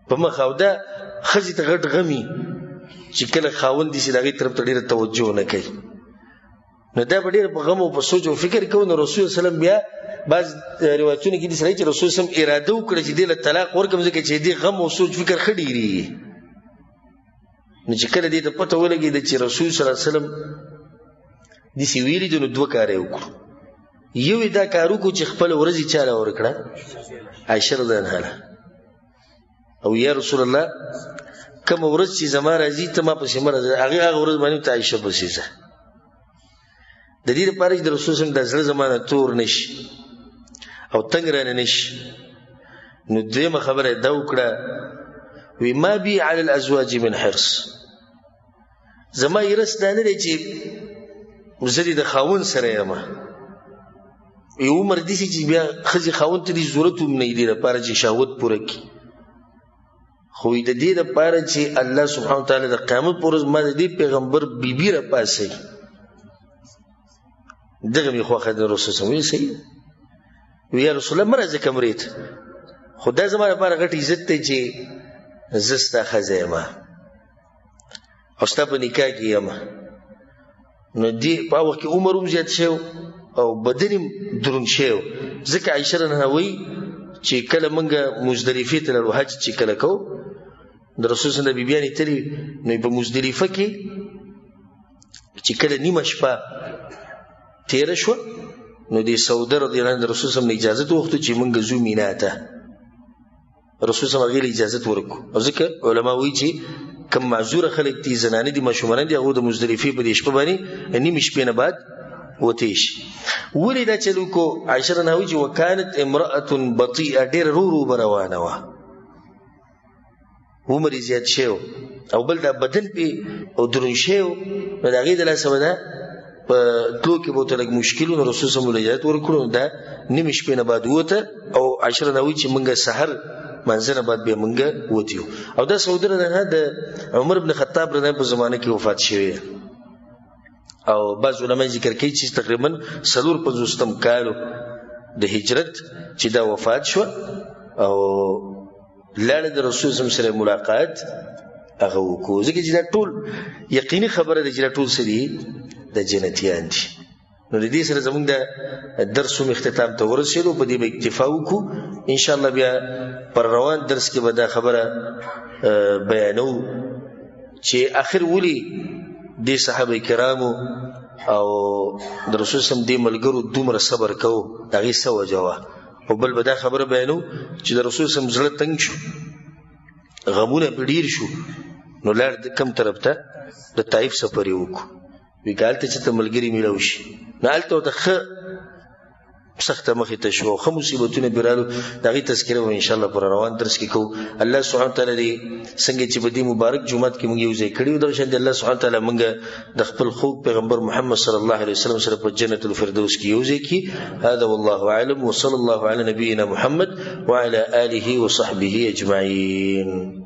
په مخ. او دا ښځې ته غټ غمي چې کله خاوند دي چې د هغې طرف ته ډېره توجه نه کوي. نو دا به ډېر په غم او په سوچ او فکر کوي. نو رسول صلی الله علیه وسلم بیا بعض روایتونه کې دي سره چې رسول صلی الله علیه وسلم اراده وکړه چې دې له طلاق ورکړم ځکه چې دې غم او سوچ فکر ښه ډېرېږي. نو چې کله دې ته پته ولګېده چې رسول صلی الله علیه وسلم داسې ویلي دي نو دوه کاره یې وکړو. یو یې دا کار وکړو چې خپله ورځې چا له ورکړه عایشه رضی الله عنها او یا رسول الله کومه ورځ چې زما راځي ته ما پسې مه راځه هغه ورځ باندې ته عایشه پسې ځه. د دې لپاره چې د رسول صلی الله علیه وسلم د زړه زمانه تور نشي او تنګ رانه نشي. نو دویمه خبره دا وکړه وی ما بي علی الازواج من حرص زما یې رس دا نه دی چې زه دې د خاوند سره یم. یو عمر داسې چې بیا ښځې خاوند ته دې ضرورت هم نه وي دې لپاره چې شهوت پوره کړي. خو د دې لپاره چې الله سبحانه وتعالی د قیامت په ورځ ما د دې پیغمبر بیبي راپاڅوي دغه مې خوښه ده. رسول صلی الله علیه وسلم وی یا رسول الله مه راځه کمرې ته خو دا زما لپاره غټ عزت دی چې زه ستا ښځه یم او ستا په نکاح کې یم. نو دې په هغه وخت کې عمر هم زیات شوی او بدن هم دروند شوی. ځکه عایشه رضی الله عنها وایي چې کله موږ مزدلفې ته لاړو حج چې کله کوو د رسول صلی الله علیه وسلم بیبیانې تللې نو په مزدلفه کې چې کله نیمه شپه تیره شوه نو د سوده رضی الله عنها د رسول صلی الله علیه وسلم اجازت وغوښته چې موږ ځو مینا ته. رسول صلی الله علیه وسلم هغې له اجازت ورکړو. او ځکه علما وایي چې کوم معذوره خلک دي زنانه دي ماشومان دي هغه د مزدلفې په دې شپه باندې نیمې شپې نه بعد وتی شي. ولې دا چل وکړو؟ عایشه رضی الله عنها وایي چې وکانت امرأة بطیئه ډېره ورو ورو به روانه وه عمر یې زیات شوی او بل دا بدن پې او دروند شوی نو د هغې د لاسه به دا په تلو کې به ورته لږ مشکل و. نو رسول صلی الله علیه وسلم اجازت ورکړو نو دا نیمې شپې نه بعد ووته او عایشه رضی الله عنها وایي چې موږ سحر منځه نه بعد بیا موږ وتیو. او دا سوده رضی الله عنها د عمر بن خطاب رضی الله عنه په زمانه کې وفات شوی او بعض علما ذکر کوي چې تقریبا 450 کالو د هجرت چې دا وفات شو او لاړه د رسول صلی الله علیه وسلم ملاقات هغه وکړو. ځکه چې دا ټول یقیني خبره ده چې دا ټول څه دي د جنتیان دي. نو د دې سره زموږ د درس هم اختتام ته ورسېدو په دې به اکتفا وکړو. انشاءالله بیا پر روان درس کې به دا خبره بیانو چې آخر ولې دې صحابه کرامو او د رسول صلی الله علیه وسلم دې ملګرو دومره صبر کوو د هغې څه وجه وه. او بل به دا خبره بیانو چې د رسول صلی الله علیه وسلم زړه تنګ شو غمونه پې ډېر شو نو لاړ کم طرف ته د طایف سفر یې وکړو. وی که هلته چې ته ملګري میلاو شي نو هلته ورته ښه سخت مخې ته شو خو مصیبتونه بیرالو دغه تذکره و ان شاء الله پر روان درس کې کو الله سبحانه تعالی دې څنګه چې په دې مبارک جمعات کې موږ یو ځای کړیو د شان الله سبحانه تعالی موږ د خپل خوږ پیغمبر محمد صلی الله علیه وسلم سره په جنت الفردوس کې یو ځای کې هذا والله اعلم وصلى الله على نبينا محمد وعلى اله وصحبه اجمعين.